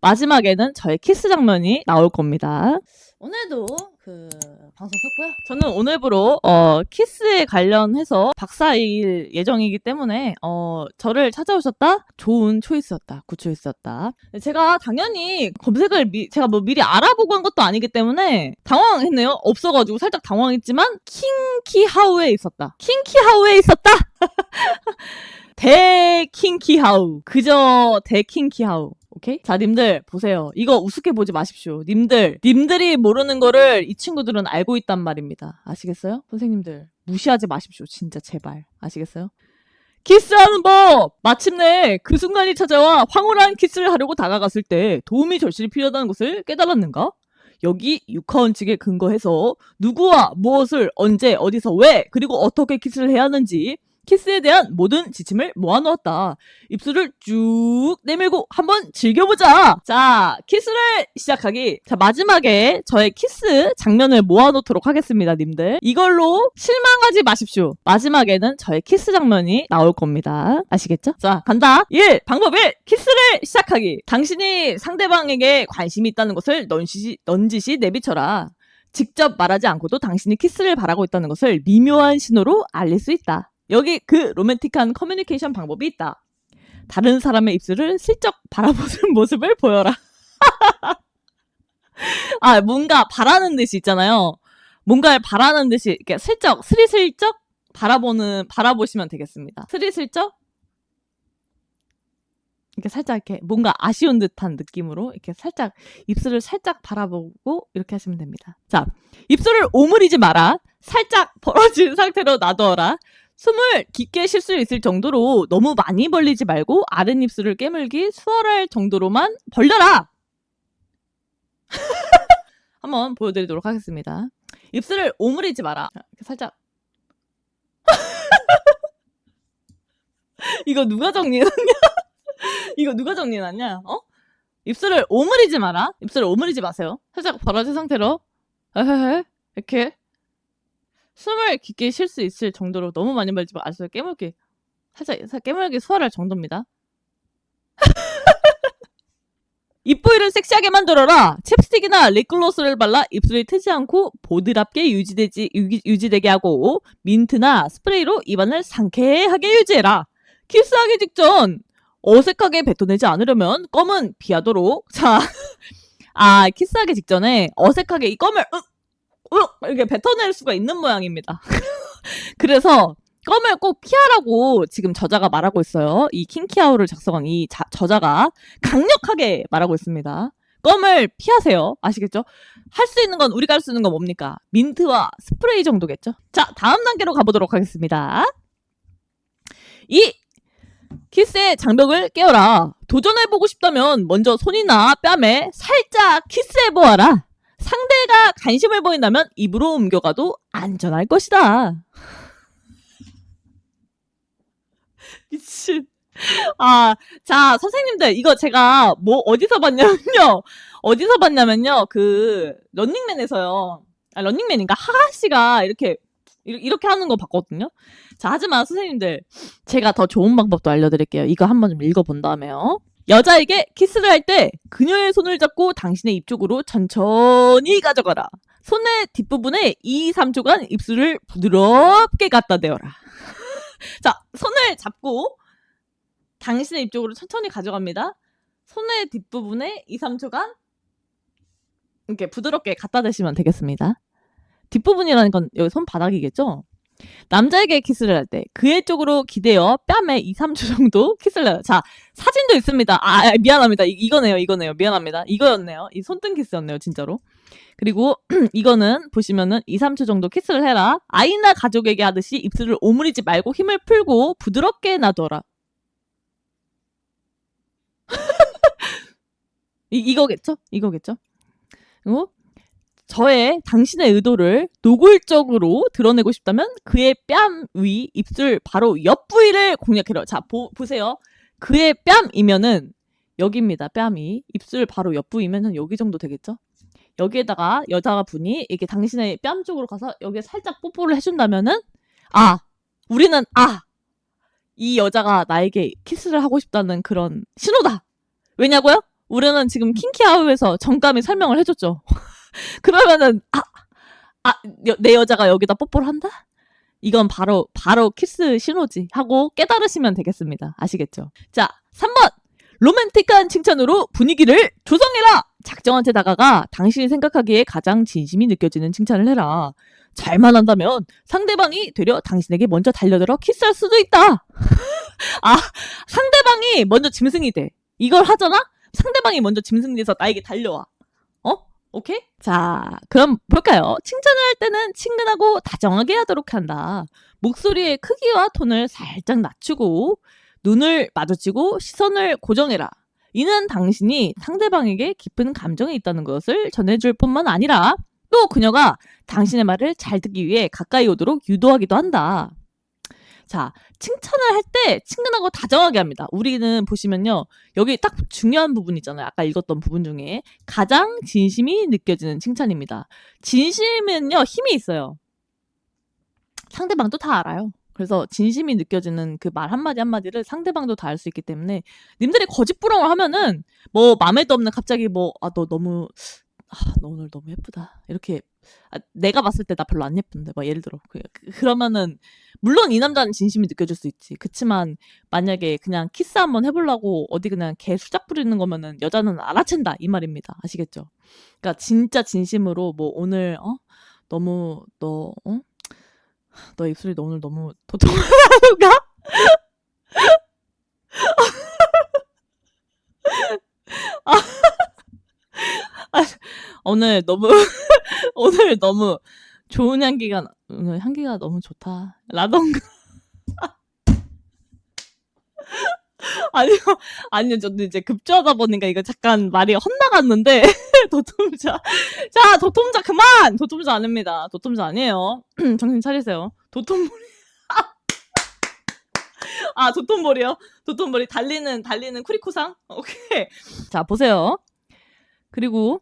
마지막에는 저의 키스 장면이 나올 겁니다. 오늘도 방송 켰고요. 저는 오늘부로 키스에 관련해서 박사일 예정이기 때문에 저를 찾아오셨다? 좋은 초이스였다. 굿 초이스였다. 제가 당연히 검색을 제가 뭐 미리 알아보고 한 것도 아니기 때문에 당황했네요. 없어가지고 살짝 당황했지만 킹키하우에 있었다. 킹키하우에 있었다. 대킹키하우. 그저 대킹키하우. 오케이? 자, 님들 보세요. 이거 우습게 보지 마십시오. 님들이 모르는 거를 이 친구들은 알고 있단 말입니다. 아시겠어요? 선생님들 무시하지 마십시오. 진짜 제발. 아시겠어요? 키스하는 법! 마침내 그 순간이 찾아와 황홀한 키스를 하려고 다가갔을 때 도움이 절실히 필요하다는 것을 깨달았는가? 여기 육하원칙에 근거해서 누구와 무엇을 언제 어디서 왜 그리고 어떻게 키스를 해야 하는지 키스에 대한 모든 지침을 모아놓았다. 입술을 쭉 내밀고 한번 즐겨보자. 자, 키스를 시작하기. 자, 마지막에 저의 키스 장면을 모아놓도록 하겠습니다, 님들. 이걸로 실망하지 마십시오. 마지막에는 저의 키스 장면이 나올 겁니다. 아시겠죠? 자, 간다. 1. 방법 1. 키스를 시작하기. 당신이 상대방에게 관심이 있다는 것을 넌지시 내비쳐라. 직접 말하지 않고도 당신이 키스를 바라고 있다는 것을 미묘한 신호로 알릴 수 있다. 여기 그 로맨틱한 커뮤니케이션 방법이 있다. 다른 사람의 입술을 슬쩍 바라보는 모습을 보여라. 아, 뭔가 바라는 듯이 있잖아요. 뭔가를 바라는 듯이 이렇게 슬쩍, 스리슬쩍 바라보시면 되겠습니다. 스리슬쩍 이렇게 살짝 이렇게 뭔가 아쉬운 듯한 느낌으로 이렇게 살짝 입술을 살짝 바라보고 이렇게 하시면 됩니다. 자, 입술을 오므리지 마라. 살짝 벌어진 상태로 놔둬라. 숨을 깊게 쉴 수 있을 정도로 너무 많이 벌리지 말고 아랫입술을 깨물기 수월할 정도로만 벌려라. 한번 보여드리도록 하겠습니다. 입술을 오므리지 마라. 이렇게 살짝. 이거 누가 정리해놨냐? 이거 누가 정리해놨냐? 입술을 오므리지 마라. 입술을 오므리지 마세요. 살짝 벌어진 상태로 이렇게 숨을 깊게 쉴 수 있을 정도로 너무 많이 벌지 마세요. 깨물기. 살짝 깨물기 수월할 정도입니다. 입 부위를 섹시하게 만들어라. 챕스틱이나 립글로스를 발라 입술이 트지 않고 보드랍게 유지되게 하고 민트나 스프레이로 입안을 상쾌하게 유지해라. 키스하기 직전 어색하게 뱉어내지 않으려면 껌은 피하도록. 자, 키스하기 직전에 어색하게 이 껌을 이렇게 뱉어낼 수가 있는 모양입니다. 그래서 껌을 꼭 피하라고 지금 저자가 말하고 있어요. 이 킹키하우를 작성한 이 저자가 강력하게 말하고 있습니다. 껌을 피하세요. 아시겠죠? 할 수 있는 건 우리가 할 수 있는 건 뭡니까? 민트와 스프레이 정도겠죠? 자, 다음 단계로 가보도록 하겠습니다. 이 키스의 장벽을 깨워라. 도전해보고 싶다면 먼저 손이나 뺨에 살짝 키스해보아라. 상대가 관심을 보인다면 입으로 옮겨가도 안전할 것이다. 미친. 자, 선생님들, 이거 제가 어디서 봤냐면요. 그, 런닝맨에서요. 런닝맨인가? 하하씨가 이렇게 하는 거 봤거든요. 자, 하지만 선생님들, 제가 더 좋은 방법도 알려드릴게요. 이거 한번 좀 읽어본 다음에요. 여자에게 키스를 할 때 그녀의 손을 잡고 당신의 입 쪽으로 천천히 가져가라. 손의 뒷부분에 2-3초간 입술을 부드럽게 갖다 대어라. 자, 손을 잡고 당신의 입 쪽으로 천천히 가져갑니다. 손의 뒷부분에 2-3초간 이렇게 부드럽게 갖다 대시면 되겠습니다. 뒷부분이라는 건 여기 손바닥이겠죠? 남자에게 키스를 할 때 그의 쪽으로 기대어 뺨에 2-3초 정도 키스를 해요. 자, 사진도 있습니다. 미안합니다. 이거네요. 미안합니다. 이거였네요. 이 손등 키스였네요. 진짜로. 그리고 이거는 보시면은 2-3초 정도 키스를 해라. 아이나 가족에게 하듯이 입술을 오므리지 말고 힘을 풀고 부드럽게 놔둬라. 이거겠죠? 그리고 당신의 의도를 노골적으로 드러내고 싶다면 그의 뺨 위, 입술 바로 옆 부위를 공략해라. 자, 보세요. 그의 뺨이면은 여기입니다. 뺨이. 입술 바로 옆 부위면은 여기 정도 되겠죠? 여기에다가 여자분이 이게 당신의 뺨 쪽으로 가서 여기에 살짝 뽀뽀를 해준다면은 우리는 이 여자가 나에게 키스를 하고 싶다는 그런 신호다. 왜냐고요? 우리는 지금 킹키하우에서 정감이 설명을 해줬죠. 그러면은 내 여자가 여기다 뽀뽀를 한다? 이건 바로 키스 신호지 하고 깨달으시면 되겠습니다. 아시겠죠? 자, 3번. 로맨틱한 칭찬으로 분위기를 조성해라. 작정한 채 다가가 당신이 생각하기에 가장 진심이 느껴지는 칭찬을 해라. 잘만 한다면 상대방이 되려 당신에게 먼저 달려들어 키스할 수도 있다. 상대방이 먼저 짐승이 돼. 이걸 하잖아? 상대방이 먼저 짐승이 돼서 나에게 달려와. 오케이? 자, 그럼 볼까요? 칭찬을 할 때는 친근하고 다정하게 하도록 한다. 목소리의 크기와 톤을 살짝 낮추고 눈을 마주치고 시선을 고정해라. 이는 당신이 상대방에게 깊은 감정이 있다는 것을 전해줄 뿐만 아니라 또 그녀가 당신의 말을 잘 듣기 위해 가까이 오도록 유도하기도 한다. 자, 칭찬을 할 때 친근하고 다정하게 합니다. 우리는 보시면요. 여기 딱 중요한 부분 있잖아요. 아까 읽었던 부분 중에 가장 진심이 느껴지는 칭찬입니다. 진심은요. 힘이 있어요. 상대방도 다 알아요. 그래서 진심이 느껴지는 그 말 한마디 한마디를 상대방도 다 알 수 있기 때문에 님들이 거짓부렁을 하면은 뭐 맘에도 없는 갑자기 너 오늘 너무 예쁘다. 이렇게 내가 봤을 때 나 별로 안 예쁜데 막 예를 들어 그러면은 물론 이 남자는 진심이 느껴질 수 있지. 그치만 만약에 그냥 키스 한번 해보려고 어디 그냥 개 수작 부리는 거면은 여자는 알아챈다 이 말입니다. 아시겠죠? 그러니까 진짜 진심으로 뭐 오늘 너무 너 입술이 오늘 너무 도톰하는가? 오늘 너무 좋은 향기가 오늘 향기가 너무 좋다. 라던가. 아니요, 저도 이제 급조하다 보니까 이거 잠깐 말이 헛나갔는데, 도톰자. 자, 도톰자 그만! 도톰자 아닙니다. 도톰자 아니에요. 정신 차리세요. 도톰머리. 도톰머리요? 도톰머리 달리는 쿠리코상? 오케이. 자, 보세요. 그리고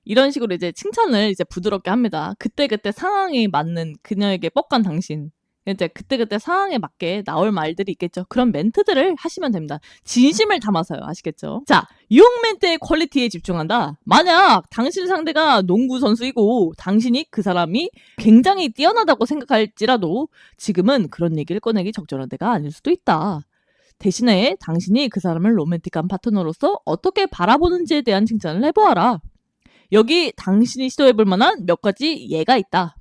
이런 식으로 이제 칭찬을 이제 부드럽게 합니다. 그때그때 상황에 맞는 그녀에게 뻑간 당신. 이제 그때그때 상황에 맞게 나올 말들이 있겠죠. 그런 멘트들을 하시면 됩니다. 진심을 담아서요. 아시겠죠? 자, 유혹 멘트의 퀄리티에 집중한다. 만약 당신 상대가 농구 선수이고 당신이 그 사람이 굉장히 뛰어나다고 생각할지라도 지금은 그런 얘기를 꺼내기 적절한 때가 아닐 수도 있다. 대신에 당신이 그 사람을 로맨틱한 파트너로서 어떻게 바라보는지에 대한 칭찬을 해보아라. 여기 당신이 시도해볼 만한 몇 가지 예가 있다.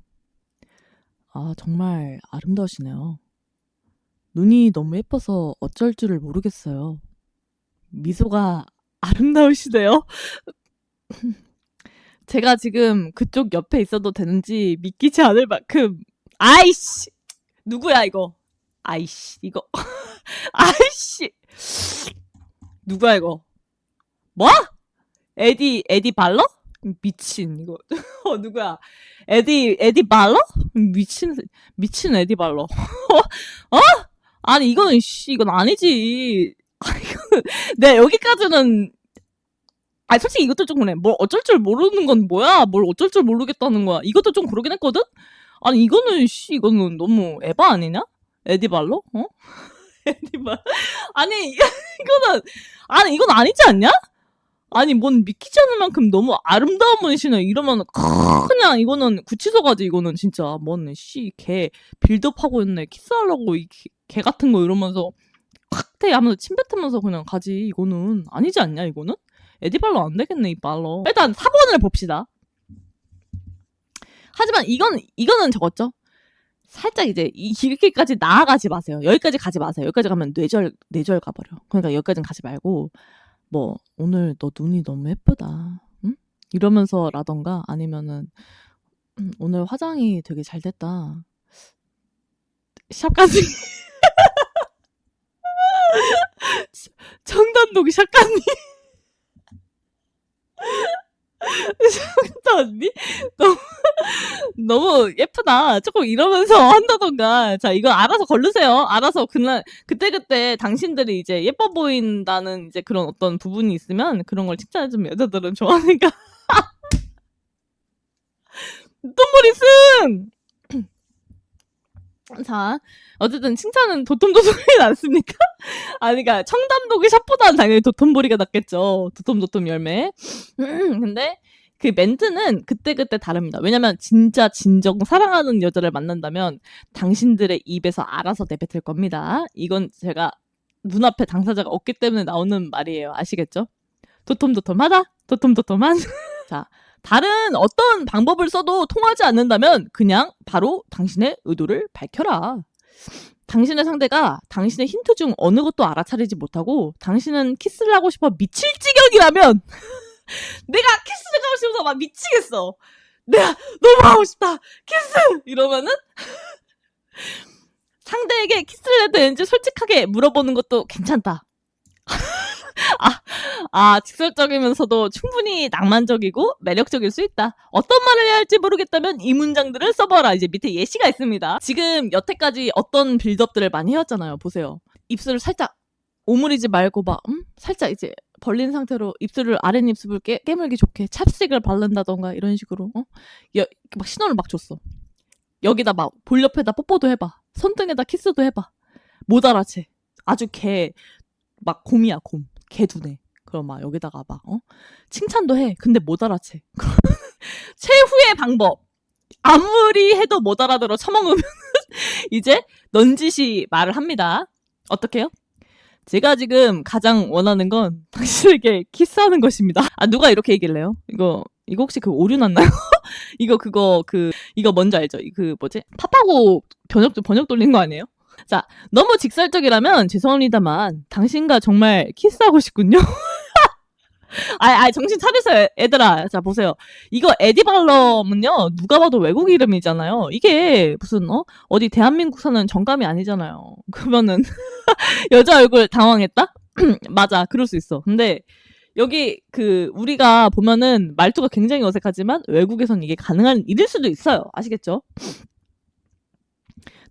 정말 아름다우시네요. 눈이 너무 예뻐서 어쩔 줄을 모르겠어요. 미소가 아름다우시네요. 제가 지금 그쪽 옆에 있어도 되는지 믿기지 않을 만큼 아이씨 누구야 이거 아이씨 이거 아이씨 누구야 이거 뭐? 에디 발러? 미친 이거 누구야? 에디 발러? 미친 에디 발러. 아니 이건 아니지. 이거는 여기까지는 솔직히 이것도 좀 그래. 뭘 어쩔 줄 모르는 건 뭐야? 뭘 어쩔 줄 모르겠다는 거야. 이것도 좀 그러긴 했거든. 아니 이거는 너무 에바 아니냐? 에디 발러? 에디 발러. 이건 아니지 않냐? 뭔 믿기지 않을 만큼 너무 아름다운 분이시네. 이러면 그냥 이거는 구치소 가지. 이거는 진짜 개 빌드업하고 있네. 키스하려고 개 같은 거 이러면서 칵테일 하면서 침 뱉으면서 그냥 가지. 이거는 아니지 않냐 이거는? 에디발로 안 되겠네 이 발로. 일단 4번을 봅시다. 하지만 이거는 적었죠. 살짝 이제 이렇게까지 나아가지 마세요. 여기까지 가지 마세요. 여기까지 가면 뇌절 가버려. 그러니까 여기까지는 가지 말고 오늘 너 눈이 너무 예쁘다. 응? 이러면서 라던가 아니면은 오늘 화장이 되게 잘 됐다. 샵까지 청담동 샵까지 샵까 언니 너무 예쁘다. 조금 이러면서 한다던가. 자, 이거 알아서 걸르세요. 알아서 그때 당신들이 이제 예뻐 보인다는 이제 그런 어떤 부분이 있으면 그런 걸 칭찬해주면 여자들은 좋아하니까. 똥머리 승! 자, 어쨌든 칭찬은 도톰도톰이 낫습니까? 아니, 그니까, 청담독의 샷보다는 당연히 도톰보리가 낫겠죠. 도톰도톰 열매. 근데, 그 멘트는 그때그때 다릅니다. 왜냐면, 진짜 진정 사랑하는 여자를 만난다면, 당신들의 입에서 알아서 내뱉을 겁니다. 이건 제가 눈앞에 당사자가 없기 때문에 나오는 말이에요. 아시겠죠? 도톰도톰하다? 도톰도톰한? 자, 다른 어떤 방법을 써도 통하지 않는다면 그냥 바로 당신의 의도를 밝혀라. 당신의 상대가 당신의 힌트 중 어느 것도 알아차리지 못하고 당신은 키스를 하고 싶어 미칠 지경이라면 내가 키스를 하고 싶어서 막 미치겠어. 내가 너무 하고 싶다. 키스! 이러면은 상대에게 키스를 해도 되는지 솔직하게 물어보는 것도 괜찮다. 직설적이면서도 충분히 낭만적이고 매력적일 수 있다. 어떤 말을 해야 할지 모르겠다면 이 문장들을 써봐라. 이제 밑에 예시가 있습니다. 지금 여태까지 어떤 빌드업들을 많이 해왔잖아요. 보세요. 입술을 살짝 오므리지 말고 살짝 이제 벌린 상태로 입술을 아랫입술을 깨물기 좋게 찹스틱을 바른다던가 이런 식으로 막 신호를 막 줬어. 여기다 막 볼 옆에다 뽀뽀도 해봐. 손등에다 키스도 해봐. 못 알아채. 아주 막 곰이야 곰. 개두네. 그럼 막 여기다가 막 칭찬도 해. 근데 못 알아채. 최후의 방법. 아무리 해도 못 알아들어 처먹으면 이제 넌지시 말을 합니다. 어떻게요? 제가 지금 가장 원하는 건 당신에게 키스하는 것입니다. 누가 이렇게 얘기를 해요? 이거 혹시 그 오류 났나요? 이거 뭔지 알죠? 팝하고 번역 돌린 거 아니에요? 자, 너무 직설적이라면 죄송합니다만 당신과 정말 키스하고 싶군요. 정신 차리세요, 얘들아. 자, 보세요. 이거 에디발럼은요, 누가 봐도 외국 이름이잖아요. 이게 무슨, 어디 대한민국 사는 정감이 아니잖아요. 그러면은, 여자 얼굴 당황했다? 맞아, 그럴 수 있어. 근데, 여기, 우리가 보면은 말투가 굉장히 어색하지만, 외국에선 이게 가능한 일일 수도 있어요. 아시겠죠?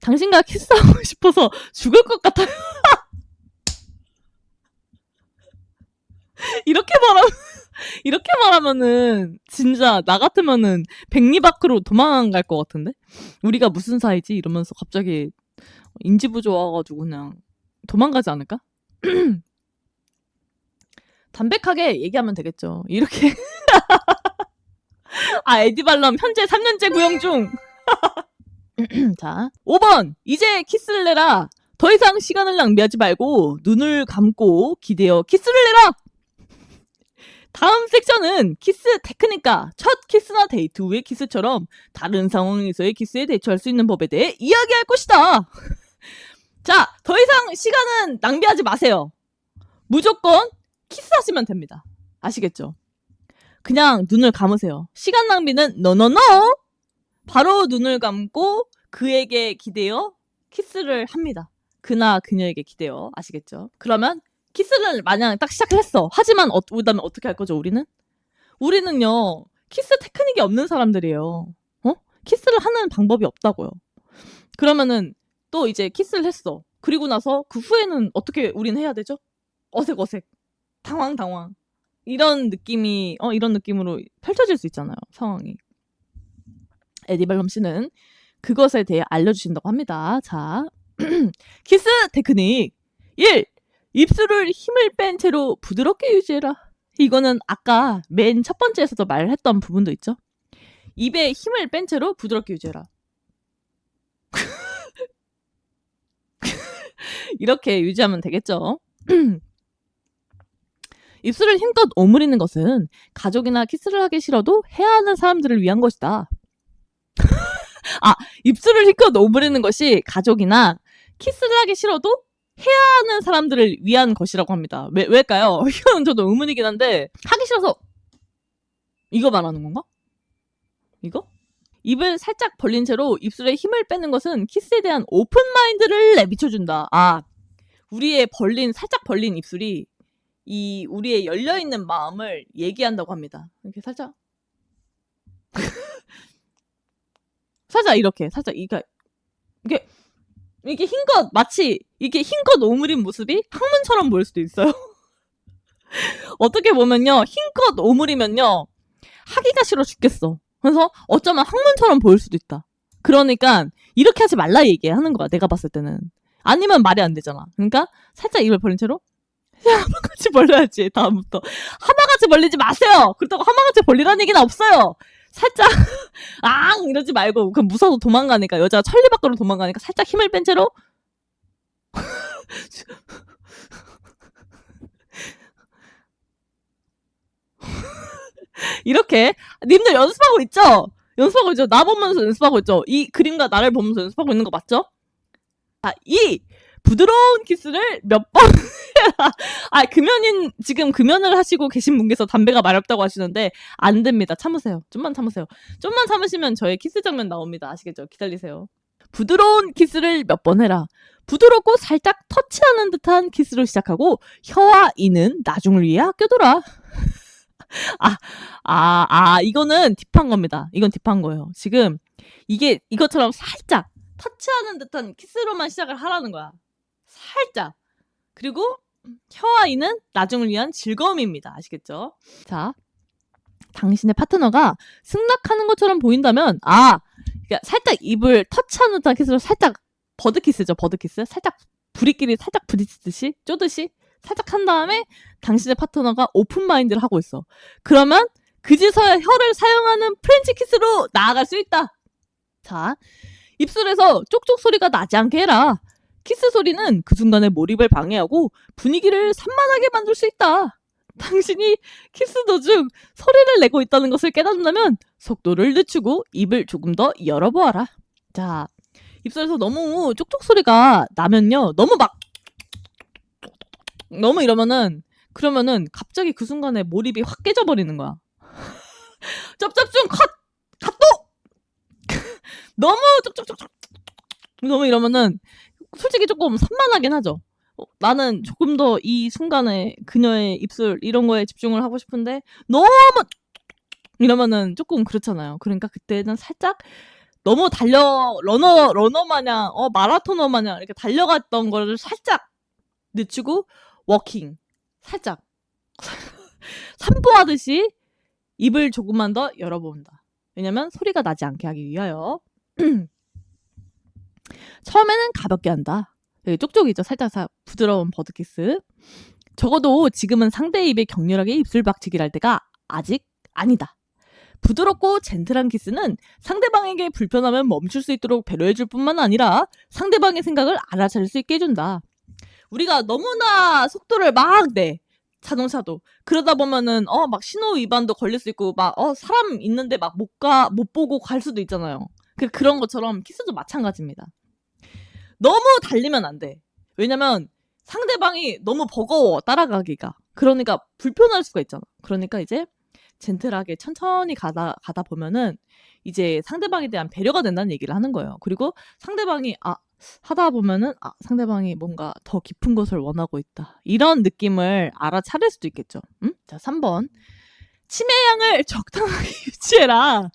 당신과 키스하고 싶어서 죽을 것 같아요. 이렇게 말하면은 진짜 나 같으면은 백리 밖으로 도망갈 것 같은데? 우리가 무슨 사이지? 이러면서 갑자기 인지부조 와가지고 그냥 도망가지 않을까? 담백하게 얘기하면 되겠죠. 이렇게 에디발럼 현재 3년째 구형 중. 자, 5번. 이제 키스를 내라. 더 이상 시간을 낭비하지 말고 눈을 감고 기대어 키스를 내라. 다음 섹션은 키스 테크닉과 첫 키스나 데이트 후의 키스처럼 다른 상황에서의 키스에 대처할 수 있는 법에 대해 이야기할 것이다. 자, 더 이상 시간은 낭비하지 마세요. 무조건 키스하시면 됩니다. 아시겠죠? 그냥 눈을 감으세요. 시간 낭비는 노노노. 바로 눈을 감고 그에게 기대어 키스를 합니다. 그나 그녀에게 기대어. 아시겠죠? 그러면 키스를 만약 딱 시작을 했어. 하지만 그다음에 어떻게 할 거죠, 우리는? 우리는요. 키스 테크닉이 없는 사람들이에요. 키스를 하는 방법이 없다고요. 그러면은 또 이제 키스를 했어. 그리고 나서 그 후에는 어떻게 우리는 해야 되죠? 어색. 당황. 이런 느낌으로 펼쳐질 수 있잖아요, 상황이. 에디발럼 씨는 그것에 대해 알려주신다고 합니다. 자, 키스 테크닉 1. 입술을 힘을 뺀 채로 부드럽게 유지해라. 이거는 아까 맨 첫 번째에서도 말했던 부분도 있죠. 입에 힘을 뺀 채로 부드럽게 유지해라. 이렇게 유지하면 되겠죠. 입술을 힘껏 오므리는 것은 가족이나 키스를 하기 싫어도 해야 하는 사람들을 위한 것이다. 입술을 힘껏 오므리는 것이 가족이나 키스를 하기 싫어도 해야 하는 사람들을 위한 것이라고 합니다. 왜일까요? 이건 저도 의문이긴 한데 하기 싫어서 이거 말하는 건가? 이거? 입을 살짝 벌린 채로 입술에 힘을 빼는 것은 키스에 대한 오픈 마인드를 내비쳐준다. 우리의 살짝 벌린 입술이 우리의 열려있는 마음을 얘기한다고 합니다. 이렇게 살짝 이렇게 이게 힘껏 마치 이게 힘껏 오므린 모습이 학문처럼 보일 수도 있어요. 어떻게 보면요, 힘껏 오므리면요 하기가 싫어 죽겠어. 그래서 어쩌면 학문처럼 보일 수도 있다. 그러니까 이렇게 하지 말라 얘기하는 거야. 내가 봤을 때는. 아니면 말이 안 되잖아. 그러니까 살짝 입을 벌린 채로 하마같이 벌려야지. 다음부터 하마같이 벌리지 마세요. 그렇다고 하마같이 벌리라는 얘기는 없어요. 살짝 앙 이러지 말고 그럼 무서워서 도망가니까 여자가 천리 밖으로 도망가니까 살짝 힘을 뺀 채로 이렇게 님들 연습하고 있죠? 연습하고 있죠? 나 보면서 연습하고 있죠? 이 그림과 나를 보면서 연습하고 있는 거 맞죠? 아, 이 부드러운 키스를 몇 번 아, 지금 금연을 하시고 계신 분께서 담배가 마렵다고 하시는데 안 됩니다. 참으세요. 좀만 참으세요. 좀만 참으시면 저의 키스 장면 나옵니다. 아시겠죠? 기다리세요. 부드러운 키스를 몇 번 해라. 부드럽고 살짝 터치하는 듯한 키스로 시작하고 혀와 이는 나중을 위해 아껴둬라. 이거는 딥한 겁니다. 이건 딥한 거예요. 지금 이것처럼 살짝 터치하는 듯한 키스로만 시작을 하라는 거야. 살짝. 그리고 혀와 이는 나중을 위한 즐거움입니다. 아시겠죠? 자, 당신의 파트너가 승낙하는 것처럼 보인다면 그러니까 살짝 입을 터치하는 듯한 키스로 살짝 버드키스죠. 버드키스. 살짝 부리끼리 살짝 부딪히듯이 쪼듯이 살짝 한 다음에 당신의 파트너가 오픈마인드를 하고 있어. 그러면 그제서야 혀를 사용하는 프렌치 키스로 나아갈 수 있다. 자, 입술에서 쪽쪽 소리가 나지 않게 해라. 키스 소리는 그 순간의 몰입을 방해하고 분위기를 산만하게 만들 수 있다. 당신이 키스 도중 소리를 내고 있다는 것을 깨닫는다면 속도를 늦추고 입을 조금 더 열어보아라. 자, 입술에서 너무 쪽쪽 소리가 나면요. 너무 이러면은 그러면은 갑자기 그 순간에 몰입이 확 깨져버리는 거야. 쩝쩝중 컷도 너무 쪽쪽쪽쪽 너무 이러면은 솔직히 조금 산만하긴 하죠. 나는 조금 더 이 순간에 그녀의 입술 이런 거에 집중을 하고 싶은데 너무 이러면은 조금 그렇잖아요. 그러니까 그때는 살짝 너무 러너 마냥 마라토너 마냥 이렇게 달려갔던 거를 살짝 늦추고 워킹 살짝 산보하듯이 입을 조금만 더 열어본다. 왜냐면 소리가 나지 않게 하기 위하여. 처음에는 가볍게 한다. 쪽쪽이죠. 살짝 부드러운 버드키스. 적어도 지금은 상대의 입에 격렬하게 입술 박치기를 할 때가 아직 아니다. 부드럽고 젠틀한 키스는 상대방에게 불편하면 멈출 수 있도록 배려해줄 뿐만 아니라 상대방의 생각을 알아차릴 수 있게 해준다. 우리가 너무나 속도를 막 내. 자동차도. 그러다 보면은 막 신호 위반도 걸릴 수 있고 막 사람 있는데 막 못 보고 갈 수도 있잖아요. 그런 것처럼 키스도 마찬가지입니다. 너무 달리면 안 돼. 왜냐면 상대방이 너무 버거워 따라가기가. 그러니까 불편할 수가 있잖아. 그러니까 이제 젠틀하게 천천히 가다 보면은 이제 상대방에 대한 배려가 된다는 얘기를 하는 거예요. 그리고 상대방이 하다 보면은 상대방이 뭔가 더 깊은 것을 원하고 있다. 이런 느낌을 알아차릴 수도 있겠죠. 자, 3번. 침의 양을 적당하게 유지해라.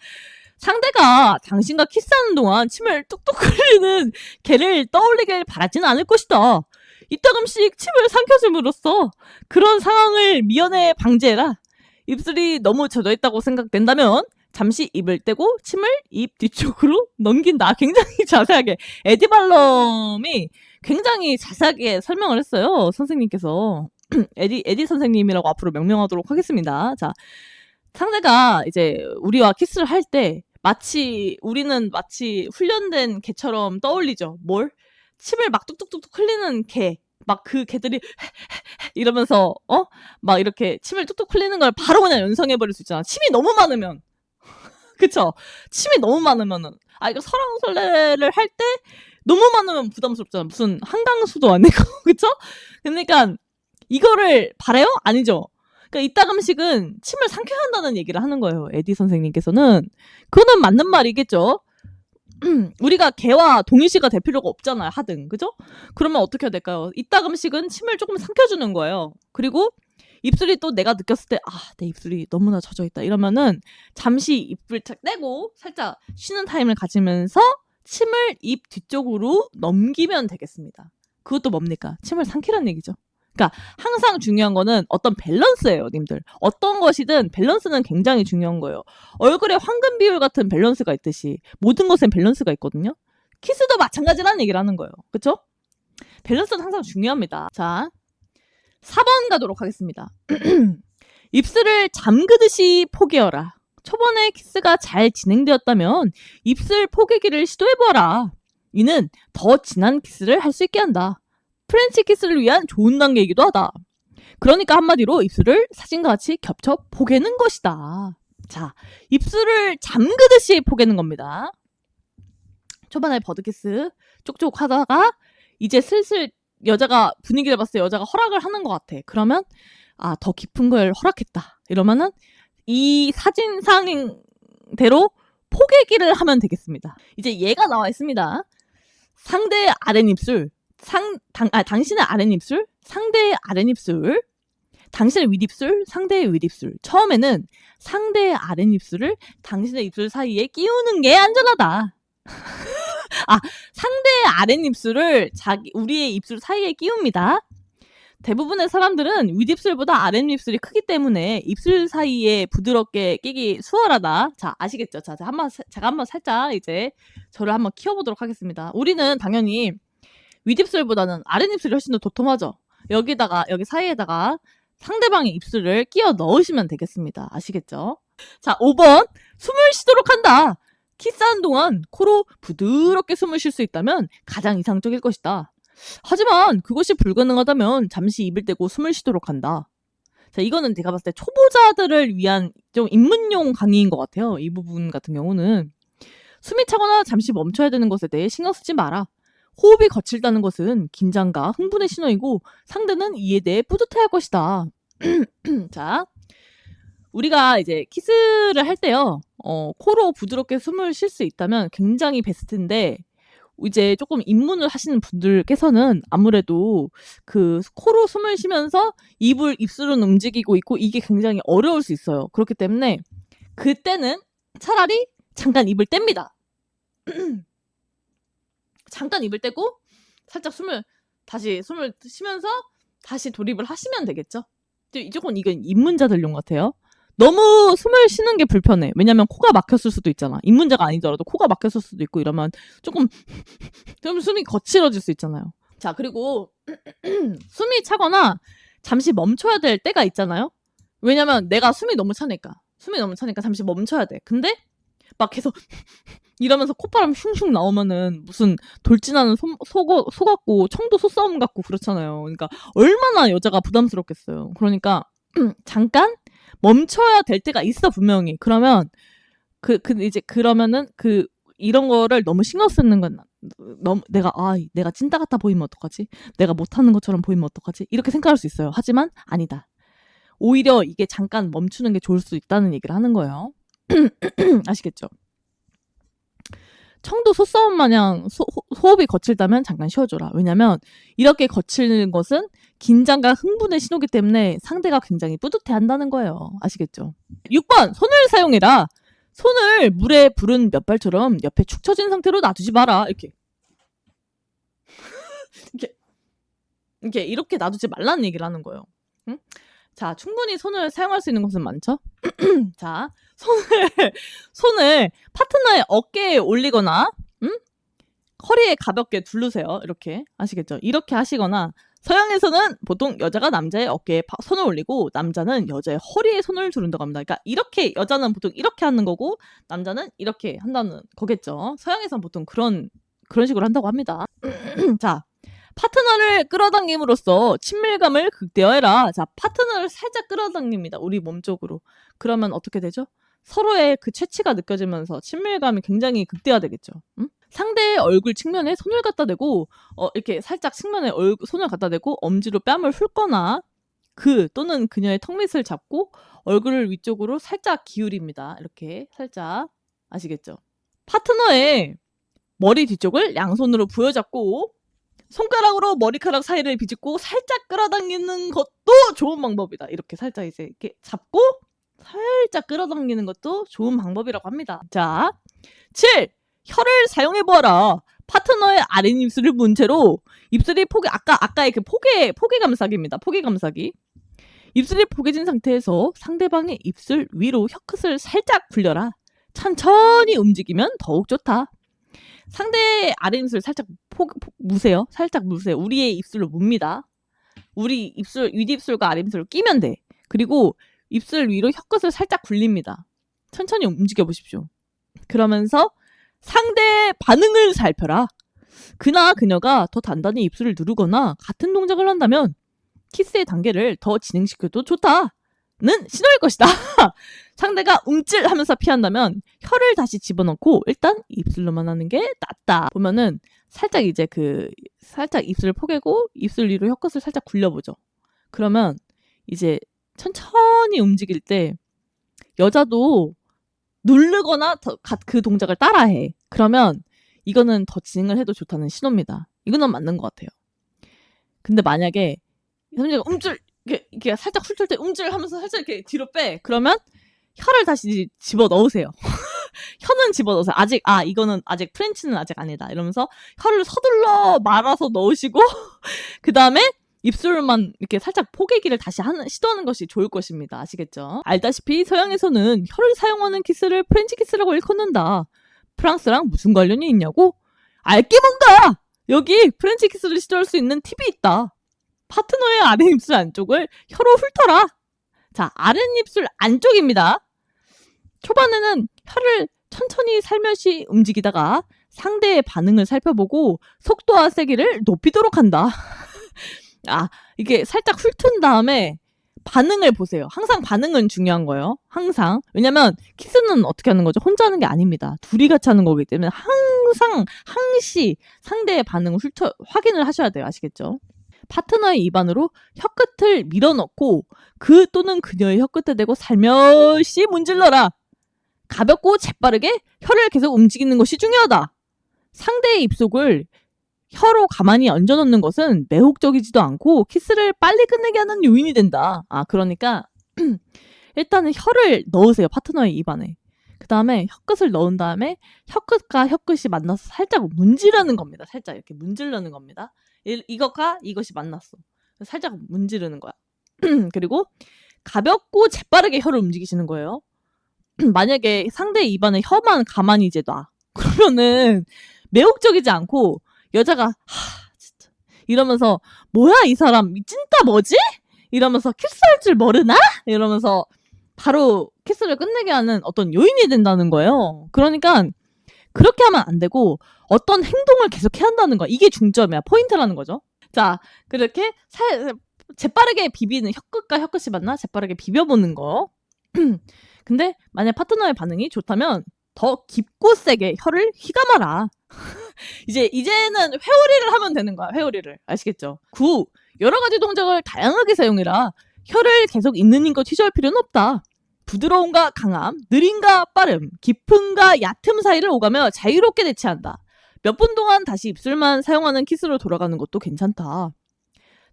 상대가 당신과 키스하는 동안 침을 뚝뚝 흘리는 걔를 떠올리길 바라지는 않을 것이다. 이따금씩 침을 삼켜줌으로써 그런 상황을 미연에 방지해라. 입술이 너무 젖어있다고 생각된다면 잠시 입을 떼고 침을 입 뒤쪽으로 넘긴다. 굉장히 자세하게. 에디발럼이 굉장히 자세하게 설명을 했어요. 선생님께서. 에디 선생님이라고 앞으로 명명하도록 하겠습니다. 자, 상대가 이제 우리와 키스를 할 때 우리는 마치 훈련된 개처럼 떠올리죠. 뭘? 침을 막 뚝뚝뚝뚝 흘리는 개. 막 그 개들이 이러면서 막 이렇게 침을 뚝뚝 흘리는 걸 바로 그냥 연상해버릴 수 있잖아. 침이 너무 많으면. 그쵸? 침이 너무 많으면은 이거 설왕설래를 할 때 너무 많으면 부담스럽잖아. 무슨 한강수도 아니고 그쵸? 그러니까 이거를 바래요? 아니죠. 그러니까 이따금씩은 침을 삼켜야 한다는 얘기를 하는 거예요. 에디 선생님께서는. 그거는 맞는 말이겠죠. 우리가 개와 동일시가 될 필요가 없잖아요. 하등. 그죠? 그러면 어떻게 해야 될까요? 이따금씩은 침을 조금 삼켜주는 거예요. 그리고 입술이 또 내가 느꼈을 때 내 입술이 너무나 젖어있다 이러면은 잠시 입을 탁 떼고 살짝 쉬는 타임을 가지면서 침을 입 뒤쪽으로 넘기면 되겠습니다. 그것도 뭡니까? 침을 삼키란 얘기죠. 그러니까 항상 중요한 거는 어떤 밸런스예요, 님들. 어떤 것이든 밸런스는 굉장히 중요한 거예요. 얼굴에 황금 비율 같은 밸런스가 있듯이 모든 것엔 밸런스가 있거든요. 키스도 마찬가지라는 얘기를 하는 거예요. 그쵸? 밸런스는 항상 중요합니다. 자, 4번 가도록 하겠습니다. 입술을 잠그듯이 포개어라. 초반에 키스가 잘 진행되었다면 입술 포개기를 시도해보아라. 이는 더 진한 키스를 할 수 있게 한다. 프렌치 키스를 위한 좋은 단계이기도 하다. 그러니까 한마디로 입술을 사진과 같이 겹쳐 포개는 것이다. 자, 입술을 잠그듯이 포개는 겁니다. 초반에 버드키스 쪽쪽 하다가 이제 슬슬 여자가 분위기를 봤을 때 여자가 허락을 하는 것 같아. 그러면 더 깊은 걸 허락했다. 이러면은 이 사진상대로 포개기를 하면 되겠습니다. 이제 얘가 나와 있습니다. 상대의 아랫입술, 당신의 아랫입술, 상대의 아랫입술, 당신의 윗입술, 상대의 윗입술. 처음에는 상대의 아랫입술을 당신의 입술 사이에 끼우는 게 안전하다. 상대의 아랫입술을 우리의 입술 사이에 끼웁니다. 대부분의 사람들은 윗입술보다 아랫입술이 크기 때문에 입술 사이에 부드럽게 끼기 수월하다. 자, 아시겠죠? 자, 제가 한번 살짝 이제 저를 한번 키워보도록 하겠습니다. 우리는 당연히 윗입술보다는 아랫입술이 훨씬 더 도톰하죠? 여기 사이에다가 상대방의 입술을 끼워 넣으시면 되겠습니다. 아시겠죠? 자, 5번. 숨을 쉬도록 한다. 키스하는 동안 코로 부드럽게 숨을 쉴 수 있다면 가장 이상적일 것이다. 하지만 그것이 불가능하다면 잠시 입을 떼고 숨을 쉬도록 한다. 자, 이거는 제가 봤을 때 초보자들을 위한 좀 입문용 강의인 것 같아요. 이 부분 같은 경우는. 숨이 차거나 잠시 멈춰야 되는 것에 대해 신경 쓰지 마라. 호흡이 거칠다는 것은 긴장과 흥분의 신호이고 상대는 이에 대해 뿌듯해할 것이다. 자, 우리가 이제 키스를 할 때요. 코로 부드럽게 숨을 쉴 수 있다면 굉장히 베스트인데 이제 조금 입문을 하시는 분들께서는 아무래도 그 코로 숨을 쉬면서 입술은 움직이고 있고 이게 굉장히 어려울 수 있어요. 그렇기 때문에 그때는 차라리 잠깐 입을 뗍니다. 잠깐 입을 떼고 살짝 숨을 쉬면서 다시 돌입을 하시면 되겠죠. 조금 이건 입문자들용 같아요. 너무 숨을 쉬는 게 불편해. 왜냐면 코가 막혔을 수도 있잖아. 입문자가 아니더라도 코가 막혔을 수도 있고 이러면 조금 좀 숨이 거칠어질 수 있잖아요. 자, 그리고 숨이 차거나 잠시 멈춰야 될 때가 있잖아요. 왜냐면 내가 숨이 너무 차니까 잠시 멈춰야 돼. 근데 막 계속 이러면서 콧바람 흉흉 나오면은 무슨 돌진하는 소 같고 청도 소싸움 같고 그렇잖아요. 그러니까 얼마나 여자가 부담스럽겠어요. 그러니까 잠깐 멈춰야 될 때가 있어 분명히. 그러면 그러면은 이런 거를 너무 신경 쓰는 건 너무 내가 찐따 같아 보이면 어떡하지? 내가 못하는 것처럼 보이면 어떡하지? 이렇게 생각할 수 있어요. 하지만 아니다. 오히려 이게 잠깐 멈추는 게 좋을 수 있다는 얘기를 하는 거예요. 아시겠죠? 청도 소싸움 마냥 호흡이 거칠다면 잠깐 쉬어줘라. 왜냐면 이렇게 거치는 것은 긴장과 흥분의 신호기 때문에 상대가 굉장히 뿌듯해한다는 거예요. 아시겠죠? 6번. 손을 사용해라. 손을 물에 부른 몇 발처럼 옆에 축 처진 상태로 놔두지 마라. 이렇게 놔두지 말라는 얘기를 하는 거예요. 응? 자, 충분히 손을 사용할 수 있는 것은 많죠? 자, 손을 파트너의 어깨에 올리거나, 허리에 가볍게 두르세요. 이렇게. 아시겠죠? 이렇게 하시거나, 서양에서는 보통 여자가 남자의 어깨에 손을 올리고, 남자는 여자의 허리에 손을 두른다고 합니다. 그러니까 이렇게, 여자는 보통 이렇게 하는 거고, 남자는 이렇게 한다는 거겠죠. 서양에서는 보통 그런 식으로 한다고 합니다. 자, 파트너를 끌어당김으로써 친밀감을 극대화해라. 자, 파트너를 살짝 끌어당깁니다. 우리 몸 쪽으로. 그러면 어떻게 되죠? 서로의 그 체취가 느껴지면서 친밀감이 굉장히 극대화되겠죠. 상대의 얼굴 측면에 손을 갖다 대고 이렇게 살짝 측면에 손을 갖다 대고 엄지로 뺨을 훑거나 또는 그녀의 턱밑을 잡고 얼굴을 위쪽으로 살짝 기울입니다. 이렇게 살짝. 아시겠죠? 파트너의 머리 뒤쪽을 양손으로 부여잡고 손가락으로 머리카락 사이를 비집고 살짝 끌어당기는 것도 좋은 방법이다. 이렇게 살짝 이렇게 잡고 살짝 끌어당기는 것도 좋은 방법이라고 합니다. 자, 7. 혀를 사용해보아라. 파트너의 아랫입술을 문 채로 입술이 아까의 그 포개 감싸기입니다. 포개 감싸기. 입술이 포개진 상태에서 상대방의 입술 위로 혀끝을 살짝 굴려라. 천천히 움직이면 더욱 좋다. 상대의 아랫입술을 살짝 무세요. 살짝 무세요. 우리의 입술로 뭅니다. 우리 입술, 윗입술과 아랫입술을 끼면 돼. 그리고 입술 위로 혀끝을 살짝 굴립니다. 천천히 움직여 보십시오. 그러면서 상대의 반응을 살펴라. 그나 그녀가 더 단단히 입술을 누르거나 같은 동작을 한다면 키스의 단계를 더 진행시켜도 좋다는 신호일 것이다. 상대가 움찔하면서 피한다면 혀를 다시 집어넣고 일단 입술로만 하는 게 낫다. 보면은 살짝 이제 살짝 입술을 포개고 입술 위로 혀끝을 살짝 굴려보죠. 그러면 이제 천천히 움직일 때 여자도 누르거나 그 동작을 따라해. 그러면 이거는 더 진행을 해도 좋다는 신호입니다. 이거는 맞는 것 같아요. 근데 만약에 남자가 이렇게 살짝 훑을 때 움찔하면서 살짝 이렇게 뒤로 빼. 그러면 혀를 다시 집어 넣으세요. 혀는 집어 넣으세요. 이거는 아직 프렌치는 아직 아니다. 이러면서 혀를 서둘러 말아서 넣으시고 그 다음에 입술만 이렇게 살짝 포개기를 다시 시도하는 것이 좋을 것입니다. 아시겠죠? 알다시피 서양에서는 혀를 사용하는 키스를 프렌치 키스라고 일컫는다. 프랑스랑 무슨 관련이 있냐고? 알게 뭔가! 여기 프렌치 키스를 시도할 수 있는 팁이 있다. 파트너의 아랫입술 안쪽을 혀로 훑어라. 자, 아랫입술 안쪽입니다. 초반에는 혀를 천천히 살며시 움직이다가 상대의 반응을 살펴보고 속도와 세기를 높이도록 한다. 이게 살짝 훑은 다음에 반응을 보세요. 항상 반응은 중요한 거예요. 항상. 왜냐면 키스는 어떻게 하는 거죠? 혼자 하는 게 아닙니다. 둘이 같이 하는 거기 때문에 항시 상대의 반응을 확인을 하셔야 돼요. 아시겠죠? 파트너의 입안으로 혀끝을 밀어넣고 그 또는 그녀의 혀끝에 대고 살며시 문질러라. 가볍고 재빠르게 혀를 계속 움직이는 것이 중요하다. 상대의 입속을 혀로 가만히 얹어놓는 것은 매혹적이지도 않고 키스를 빨리 끝내게 하는 요인이 된다. 그러니까 일단은 혀를 넣으세요. 파트너의 입안에. 그 다음에 혀끝을 넣은 다음에 혀끝과 혀끝이 만나서 살짝 문지르는 겁니다. 살짝 이렇게 문지르는 겁니다. 이것과 이것이 만났어. 살짝 문지르는 거야. 그리고 가볍고 재빠르게 혀를 움직이시는 거예요. 만약에 상대의 입안에 혀만 가만히 이제 놔. 그러면은 매혹적이지 않고 여자가 진짜 이러면서 뭐야 이 사람 찐따 뭐지? 이러면서 키스할 줄 모르나? 이러면서 바로 키스를 끝내게 하는 어떤 요인이 된다는 거예요. 그러니까 그렇게 하면 안 되고 어떤 행동을 계속 해야 한다는 거야. 이게 중점이야. 포인트라는 거죠. 자, 그렇게 재빠르게 비비는 혀끝과 혀끝이 만나 재빠르게 비벼보는 거. 근데 만약 파트너의 반응이 좋다면 더 깊고 세게 혀를 휘감아라. 이제는 회오리를 하면 되는 거야. 회오리를. 아시겠죠? 9. 여러 가지 동작을 다양하게 사용해라. 혀를 계속 있는 힘껏 휘저을 필요는 없다. 부드러움과 강함, 느림과 빠름, 깊음과 얕음 사이를 오가며 자유롭게 대치한다. 몇 분 동안 다시 입술만 사용하는 키스로 돌아가는 것도 괜찮다.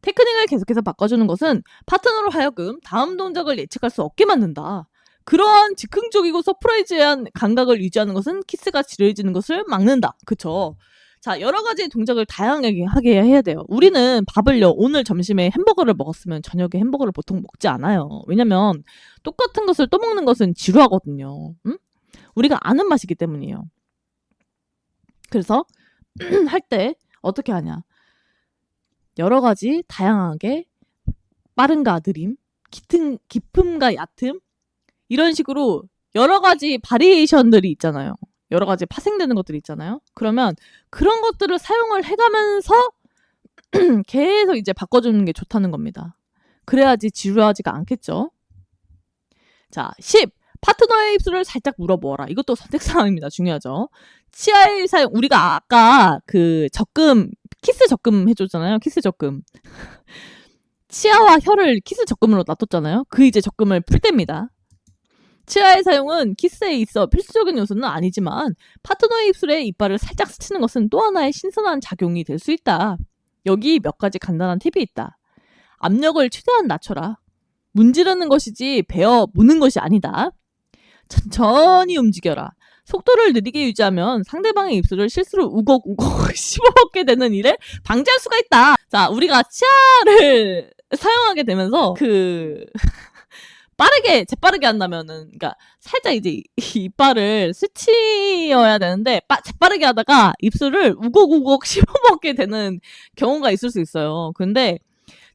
테크닉을 계속해서 바꿔주는 것은 파트너로 하여금 다음 동작을 예측할 수 없게 만든다. 그러한 즉흥적이고 서프라이즈한 감각을 유지하는 것은 키스가 지루해지는 것을 막는다. 그쵸? 자, 여러 가지 동작을 다양하게 하게 해야 돼요. 우리는 밥을요, 오늘 점심에 햄버거를 먹었으면 저녁에 햄버거를 보통 먹지 않아요. 왜냐면 똑같은 것을 또 먹는 것은 지루하거든요. 응? 우리가 아는 맛이기 때문이에요. 그래서 할 때 어떻게 하냐? 여러 가지 다양하게 빠른가 느림, 깊음과 얕음 이런 식으로 여러 가지 바리에이션들이 있잖아요. 여러 가지 파생되는 것들이 있잖아요. 그러면 그런 것들을 사용을 해가면서 계속 이제 바꿔주는 게 좋다는 겁니다. 그래야지 지루하지가 않겠죠. 자, 10. 파트너의 입술을 살짝 물어보아라. 이것도 선택사항입니다. 중요하죠. 치아의 사용, 우리가 아까 키스 적금 해줬잖아요. 키스 적금. 치아와 혀를 키스 적금으로 놔뒀잖아요. 그 이제 적금을 풀 때입니다. 치아의 사용은 키스에 있어 필수적인 요소는 아니지만 파트너의 입술에 이빨을 살짝 스치는 것은 또 하나의 신선한 작용이 될 수 있다. 여기 몇 가지 간단한 팁이 있다. 압력을 최대한 낮춰라. 문지르는 것이지 베어 무는 것이 아니다. 천천히 움직여라. 속도를 느리게 유지하면 상대방의 입술을 실수로 우걱우걱 씹어먹게 되는 일을 방지할 수가 있다. 자, 우리가 치아를 사용하게 되면서 재빠르게 한다면은, 그러니까 살짝 이제 이빨을 스치어야 되는데, 재빠르게 하다가 입술을 우걱우걱 씹어먹게 되는 경우가 있을 수 있어요. 근데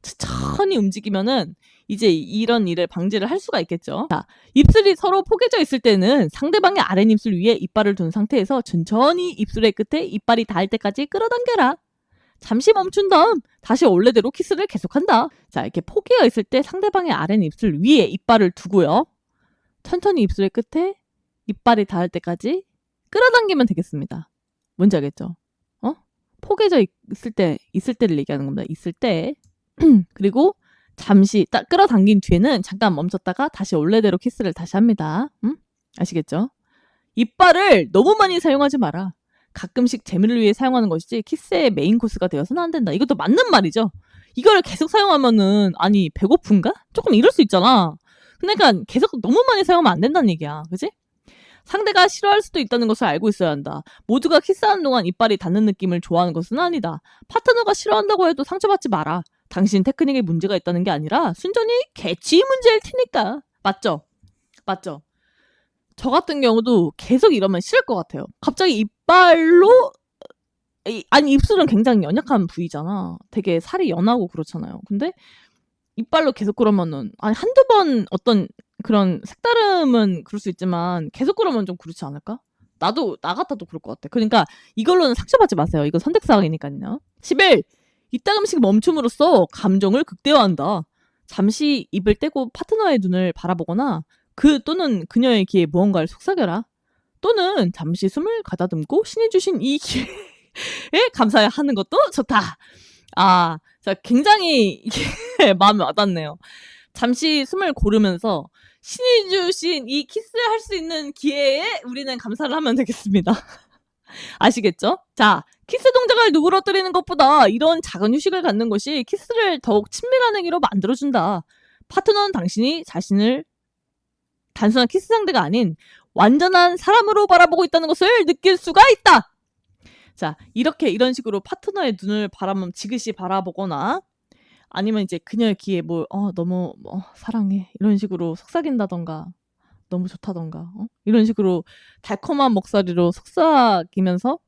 천천히 움직이면은 이제 이런 일을 방지를 할 수가 있겠죠. 자, 입술이 서로 포개져 있을 때는 상대방의 아랫입술 위에 이빨을 둔 상태에서 천천히 입술의 끝에 이빨이 닿을 때까지 끌어당겨라. 잠시 멈춘 다음 다시 원래대로 키스를 계속한다. 자, 이렇게 포개어 있을 때 상대방의 아랫입술 위에 이빨을 두고요. 천천히 입술의 끝에 이빨이 닿을 때까지 끌어당기면 되겠습니다. 뭔지 알겠죠? 포개져 있을 때를 얘기하는 겁니다. 있을 때. 그리고 잠시 딱 끌어당긴 뒤에는 잠깐 멈췄다가 다시 원래대로 키스를 다시 합니다. 아시겠죠? 이빨을 너무 많이 사용하지 마라. 가끔씩 재미를 위해 사용하는 것이지 키스의 메인 코스가 되어서는 안 된다. 이것도 맞는 말이죠. 이걸 계속 사용하면은 아니 배고픈가? 조금 이럴 수 있잖아. 그러니까 계속 너무 많이 사용하면 안 된다는 얘기야. 그지? 상대가 싫어할 수도 있다는 것을 알고 있어야 한다. 모두가 키스하는 동안 이빨이 닿는 느낌을 좋아하는 것은 아니다. 파트너가 싫어한다고 해도 상처받지 마라. 당신 테크닉에 문제가 있다는 게 아니라 순전히 개취 문제일 테니까. 맞죠? 맞죠? 저 같은 경우도 계속 이러면 싫을 것 같아요. 갑자기 이빨로 아니 입술은 굉장히 연약한 부위잖아. 되게 살이 연하고 그렇잖아요. 근데 이빨로 계속 그러면은 아니 한두 번 어떤 그런 색다름은 그럴 수 있지만 계속 그러면 좀 그렇지 않을까? 나 같아도 그럴 것 같아. 그러니까 이걸로는 상처받지 마세요. 이거 선택사항이니까요. 11. 이따금씩 멈춤으로써 감정을 극대화한다. 잠시 입을 떼고 파트너의 눈을 바라보거나 또는 그녀의 귀에 무언가를 속삭여라. 또는 잠시 숨을 가다듬고 신이 주신 이 기회에 감사하는 것도 좋다. 아, 자, 굉장히 이게 마음에 와닿네요. 잠시 숨을 고르면서 신이 주신 이 키스를 할 수 있는 기회에 우리는 감사를 하면 되겠습니다. 아시겠죠? 자, 키스 동작을 누그러뜨리는 것보다 이런 작은 휴식을 갖는 것이 키스를 더욱 친밀한 행위로 만들어준다. 파트너는 당신이 자신을 단순한 키스 상대가 아닌 완전한 사람으로 바라보고 있다는 것을 느낄 수가 있다. 자, 이런 식으로 파트너의 눈을 지그시 바라보거나 아니면 이제 그녀의 귀에 너무 사랑해 이런 식으로 속삭인다던가 너무 좋다던가 이런 식으로 달콤한 목소리로 속삭이면서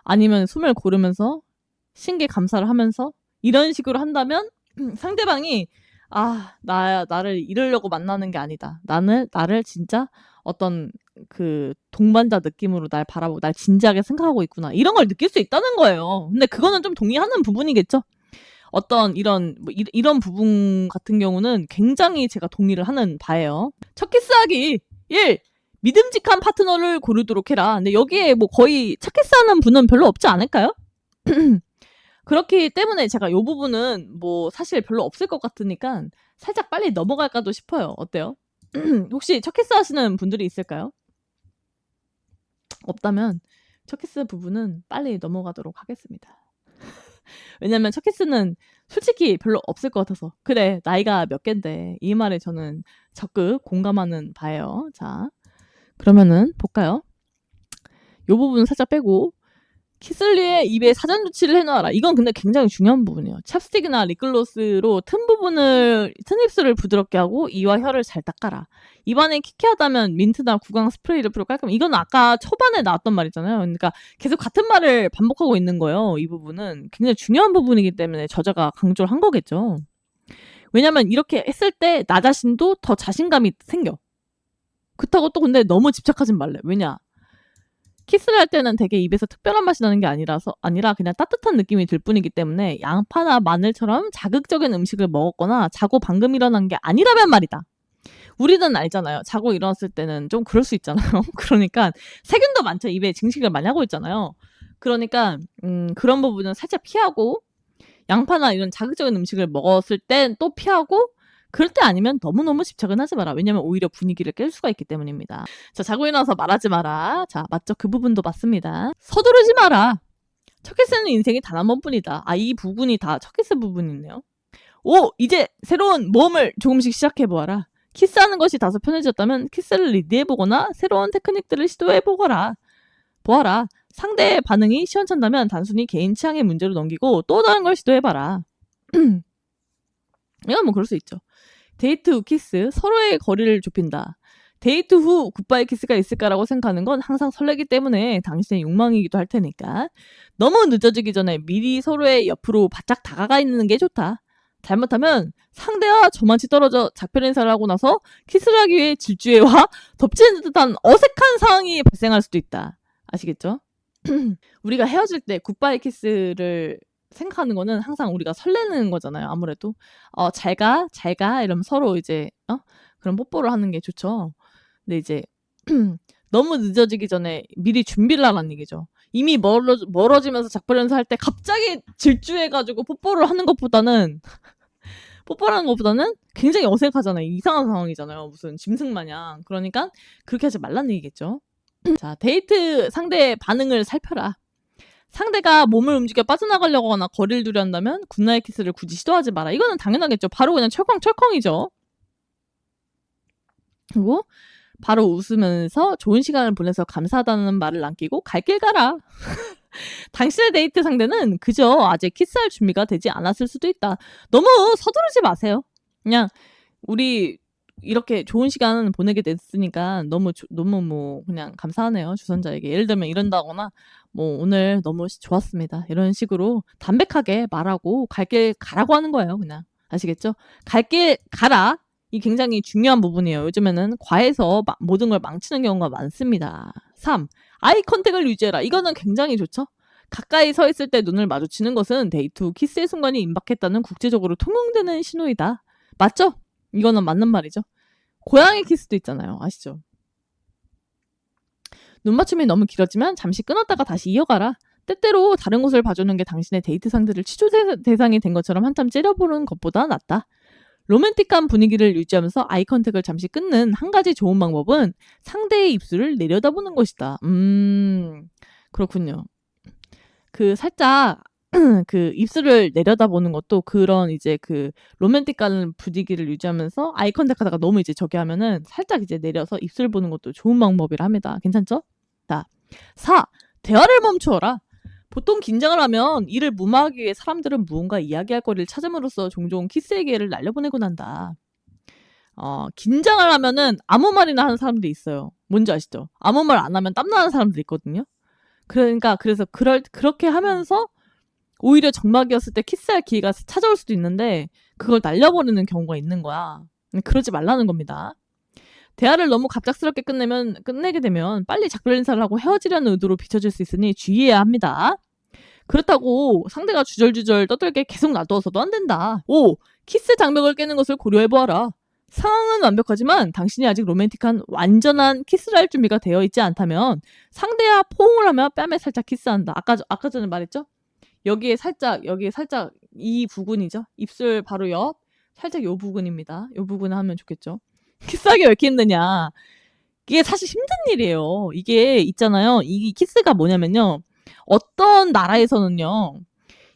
아니면 숨을 고르면서 신께 감사를 하면서 이런 식으로 한다면 상대방이 나를 이러려고 만나는 게 아니다. 나를 진짜 어떤 동반자 느낌으로 날 바라보고 날 진지하게 생각하고 있구나. 이런 걸 느낄 수 있다는 거예요. 근데 그거는 좀 동의하는 부분이겠죠. 어떤 이런 부분 같은 경우는 굉장히 제가 동의를 하는 바예요. 첫 키스하기 1. 믿음직한 파트너를 고르도록 해라. 근데 여기에 거의 첫 키스하는 분은 별로 없지 않을까요? 그렇기 때문에 제가 이 부분은 사실 별로 없을 것 같으니까 살짝 빨리 넘어갈까도 싶어요. 어때요? 혹시 첫 키스 하시는 분들이 있을까요? 없다면 첫 키스 부분은 빨리 넘어가도록 하겠습니다. 왜냐면 첫 키스는 솔직히 별로 없을 것 같아서. 그래, 나이가 몇 갠데. 이 말에 저는 적극 공감하는 바예요. 자, 그러면은 볼까요? 요 부분 살짝 빼고 키슬리의 입에 사전 조치를 해놓아라. 이건 근데 굉장히 중요한 부분이에요. 찹스틱이나 립글로스로 튼 입술을 부드럽게 하고 이와 혀를 잘 닦아라. 입안에 키키하다면 민트나 구강 스프레이를 뿌려 깔끔. 이건 아까 초반에 나왔던 말이잖아요. 그러니까 계속 같은 말을 반복하고 있는 거예요. 이 부분은 굉장히 중요한 부분이기 때문에 저자가 강조를 한 거겠죠. 왜냐면 이렇게 했을 때 나 자신도 더 자신감이 생겨. 그렇다고 또 근데 너무 집착하진 말래. 왜냐? 키스를 할 때는 되게 입에서 특별한 맛이 나는 게 아니라 그냥 따뜻한 느낌이 들 뿐이기 때문에 양파나 마늘처럼 자극적인 음식을 먹었거나 자고 방금 일어난 게 아니라면 말이다. 우리는 알잖아요. 자고 일어났을 때는 좀 그럴 수 있잖아요. 그러니까 세균도 많죠. 입에 증식을 많이 하고 있잖아요. 그러니까 그런 부분은 살짝 피하고 양파나 이런 자극적인 음식을 먹었을 땐 또 피하고 그럴 때 아니면 너무너무 집착은 하지 마라. 왜냐면 오히려 분위기를 깰 수가 있기 때문입니다. 자, 자고 일어나서 말하지 마라. 자, 맞죠? 그 부분도 맞습니다. 서두르지 마라. 첫 키스는 인생이 단 한 번뿐이다. 이 부분이 다 첫 키스 부분이네요. 이제 새로운 모험을 조금씩 시작해보아라. 키스하는 것이 다소 편해졌다면 키스를 리드해보거나 새로운 테크닉들을 시도해보거라. 보아라. 상대의 반응이 시원찮다면 단순히 개인 취향의 문제로 넘기고 또 다른 걸 시도해봐라. 이건 뭐 그럴 수 있죠. 데이트 후 키스, 서로의 거리를 좁힌다. 데이트 후 굿바이 키스가 있을까라고 생각하는 건 항상 설레기 때문에 당신의 욕망이기도 할 테니까 너무 늦어지기 전에 미리 서로의 옆으로 바짝 다가가 있는 게 좋다. 잘못하면 상대와 저만치 떨어져 작별 인사를 하고 나서 키스를 하기 위해 질주해와 덮치는 듯한 어색한 상황이 발생할 수도 있다. 아시겠죠? 우리가 헤어질 때 굿바이 키스를 생각하는 거는 항상 우리가 설레는 거잖아요. 아무래도 잘 가 이러면 서로 이제 그런 뽀뽀를 하는 게 좋죠. 근데 이제 너무 늦어지기 전에 미리 준비를 하라는 얘기죠. 이미 멀어지면서 작별 인사할 때 갑자기 질주해가지고 뽀뽀를 하는 것보다는 굉장히 어색하잖아요. 이상한 상황이잖아요. 무슨 짐승 마냥. 그러니까 그렇게 하지 말라는 얘기겠죠. 자, 데이트 상대의 반응을 살펴라. 상대가 몸을 움직여 빠져나가려고 하거나 거리를 두려 한다면 굿나잇 키스를 굳이 시도하지 마라. 이거는 당연하겠죠. 바로 그냥 철컹철컹이죠. 그리고 바로 웃으면서 좋은 시간을 보내서 감사하다는 말을 남기고 갈 길 가라. 당신의 데이트 상대는 그저 아직 키스할 준비가 되지 않았을 수도 있다. 너무 서두르지 마세요. 그냥 우리 이렇게 좋은 시간 보내게 됐으니까 너무 뭐 그냥 감사하네요. 주선자에게. 예를 들면 이런다거나 뭐 오늘 너무 좋았습니다. 이런 식으로 담백하게 말하고 갈 길 가라고 하는 거예요. 그냥. 아시겠죠? 갈 길 가라. 이 굉장히 중요한 부분이에요. 요즘에는 과해서 모든 걸 망치는 경우가 많습니다. 3. 아이 컨택을 유지해라. 이거는 굉장히 좋죠. 가까이 서 있을 때 눈을 마주치는 것은 데이트 후 키스의 순간이 임박했다는 국제적으로 통용되는 신호이다. 맞죠? 이거는 맞는 말이죠. 고양이 키스도 있잖아요. 아시죠? 눈맞춤이 너무 길어지면 잠시 끊었다가 다시 이어가라. 때때로 다른 곳을 봐주는 게 당신의 데이트 상대를 취조 대상이 된 것처럼 한참 째려보는 것보다 낫다. 로맨틱한 분위기를 유지하면서 아이 컨택을 잠시 끊는 한 가지 좋은 방법은 상대의 입술을 내려다보는 것이다. 그렇군요. 그 살짝 그 입술을 내려다보는 것도 그런 이제 그 로맨틱한 분위기를 유지하면서 아이 컨택하다가 너무 이제 저기 하면은 살짝 이제 내려서 입술 보는 것도 좋은 방법이라 합니다. 괜찮죠? 자, 4. 대화를 멈추어라. 보통 긴장을 하면 이를 무마하기 위해 사람들은 무언가 이야기할 거리를 찾음으로써 종종 키스의 기회를 날려보내곤 한다. 긴장을 하면은 아무 말이나 하는 사람들이 있어요. 뭔지 아시죠? 아무 말 안 하면 땀나는 사람들이 있거든요. 그래서 그렇게 하면서 오히려 정막이었을 때 키스할 기회가 찾아올 수도 있는데 그걸 날려버리는 경우가 있는 거야. 그러지 말라는 겁니다. 대화를 너무 갑작스럽게 끝내게 되면 빨리 작별 인사를 하고 헤어지려는 의도로 비춰질 수 있으니 주의해야 합니다. 그렇다고 상대가 주절주절 떠들게 계속 놔두어서도 안 된다. 5. 키스 장벽을 깨는 것을 고려해보아라. 상황은 완벽하지만 당신이 아직 로맨틱한 완전한 키스를 할 준비가 되어 있지 않다면 상대와 포옹을 하며 뺨에 살짝 키스한다. 아까 전에 말했죠? 여기에 살짝 이 부분이죠. 입술 바로 옆 살짝 요 부분입니다. 요 부분을 하면 좋겠죠. 키스하기 왜 이렇게 힘드냐? 이게 사실 힘든 일이에요. 이게 있잖아요. 이 키스가 뭐냐면요. 어떤 나라에서는요.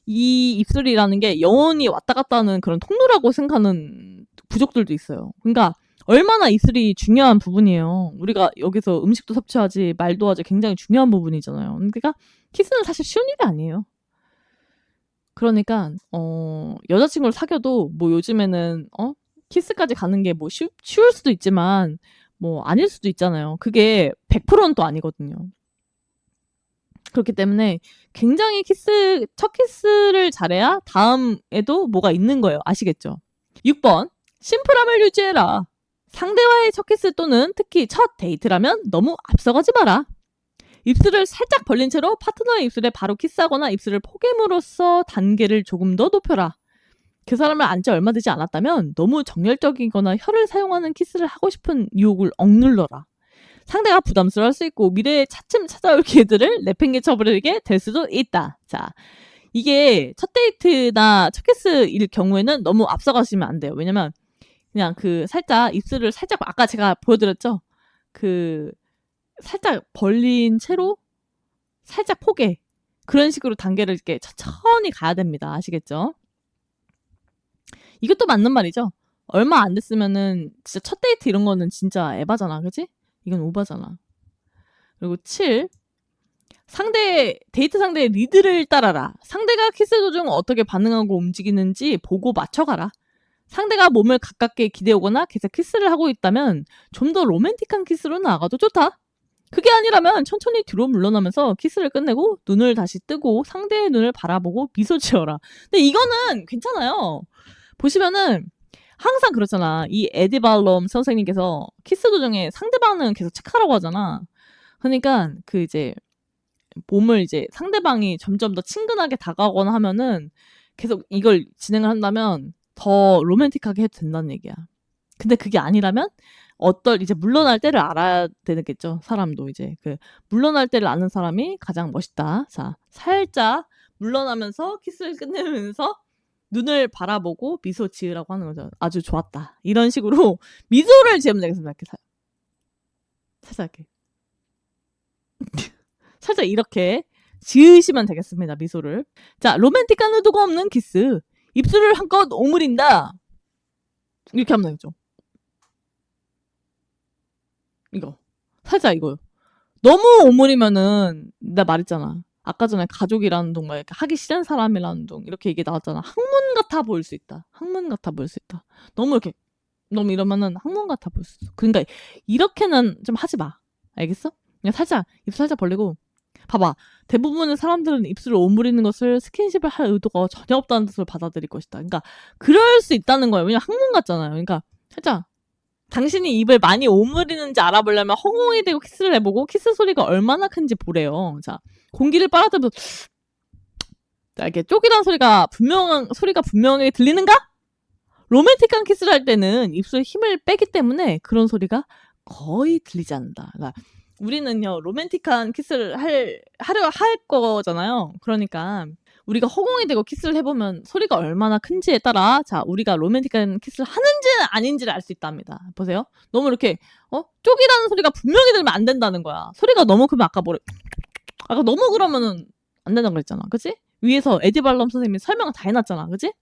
이 입술이라는 게 영원히 왔다 갔다 하는 그런 통로라고 생각하는 부족들도 있어요. 그러니까 얼마나 입술이 중요한 부분이에요. 우리가 여기서 음식도 섭취하지 말도 하지 굉장히 중요한 부분이잖아요. 그러니까 키스는 사실 쉬운 일이 아니에요. 그러니까 여자친구를 사귀어도 뭐 요즘에는 키스까지 가는 게 뭐 쉬울 수도 있지만 뭐 아닐 수도 있잖아요. 그게 100%는 또 아니거든요. 그렇기 때문에 굉장히 첫 키스를 잘해야 다음에도 뭐가 있는 거예요. 아시겠죠? 6번. 심플함을 유지해라. 상대와의 첫 키스 또는 특히 첫 데이트라면 너무 앞서가지 마라. 입술을 살짝 벌린 채로 파트너의 입술에 바로 키스하거나 입술을 포개므로써 단계를 조금 더 높여라. 그 사람을 안지 얼마 되지 않았다면 너무 정열적이거나 혀를 사용하는 키스를 하고 싶은 유혹을 억눌러라. 상대가 부담스러워할 수 있고 미래에 차츰 찾아올 기회들을 내팽개쳐버리게 될 수도 있다. 자, 이게 첫 데이트나 첫 키스일 경우에는 너무 앞서가시면 안 돼요. 왜냐면 그냥 그 살짝 입술을 살짝 아까 제가 보여드렸죠? 그 살짝 벌린 채로 살짝 포개 그런 식으로 단계를 이렇게 천천히 가야 됩니다. 아시겠죠? 이것도 맞는 말이죠. 얼마 안 됐으면은 진짜 첫 데이트 이런 거는 진짜 에바잖아. 그치? 이건 오바잖아. 그리고 7. 데이트 상대의 리드를 따라라. 상대가 키스 도중 어떻게 반응하고 움직이는지 보고 맞춰가라. 상대가 몸을 가깝게 기대오거나 계속 키스를 하고 있다면 좀 더 로맨틱한 키스로 나아가도 좋다. 그게 아니라면 천천히 뒤로 물러나면서 키스를 끝내고 눈을 다시 뜨고 상대의 눈을 바라보고 미소 지어라. 근데 이거는 괜찮아요. 보시면은 항상 그렇잖아. 이 에디 발롬 선생님께서 키스 도중에 상대방은 계속 체크하라고 하잖아. 그러니까 그 이제 몸을 이제 상대방이 점점 더 친근하게 다가오거나 하면은 계속 이걸 진행을 한다면 더 로맨틱하게 해도 된다는 얘기야. 근데 그게 아니라면 이제 물러날 때를 알아야 되겠죠. 사람도 이제 물러날 때를 아는 사람이 가장 멋있다. 자, 살짝 물러나면서 키스를 끝내면서 눈을 바라보고 미소 지으라고 하는 거죠. 아주 좋았다. 이런 식으로 미소를 지으면 되겠습니다. 이렇게 살짝 이렇게. 살짝 이렇게 지으시면 되겠습니다. 미소를. 자, 로맨틱한 의도가 없는 키스. 입술을 한껏 오므린다. 이렇게 하면 되겠죠. 이거. 살짝 이거요. 너무 오므리면은 나 말했잖아. 아까 전에 가족이라는 둥, 막 하기 싫은 사람이라는 둥 이렇게 얘기 나왔잖아. 학문 같아 보일 수 있다. 학문 같아 보일 수 있다. 너무 이러면은 학문 같아 보일 수 있어. 그러니까 이렇게는 좀 하지 마. 알겠어? 그냥 살짝 입술 살짝 벌리고 봐봐. 대부분의 사람들은 입술을 오므리는 것을 스킨십을 할 의도가 전혀 없다는 뜻으로 받아들일 것이다. 그러니까 그럴 수 있다는 거예요. 왜냐면 학문 같잖아요. 그러니까 살짝 당신이 입을 많이 오므리는지 알아보려면 허공이 대고 키스를 해보고 키스 소리가 얼마나 큰지 보래요. 자, 공기를 빨아들면서 이렇게 쪼기란 소리가 분명하게 들리는가? 로맨틱한 키스를 할 때는 입술에 힘을 빼기 때문에 그런 소리가 거의 들리지 않는다. 그러니까 우리는요 로맨틱한 키스를 하려 할 거잖아요. 그러니까 우리가 허공이 대고 키스를 해보면 소리가 얼마나 큰지에 따라 자 우리가 로맨틱한 키스를 하는지는 아닌지를 알 수 있답니다. 보세요. 너무 이렇게 쪽이라는 소리가 분명히 들면 안 된다는 거야. 소리가 너무 크면 아까 너무 그러면은 안 된다고 그랬잖아. 그치? 위에서 에디 발럼 선생님이 설명을 다 해놨잖아. 그치?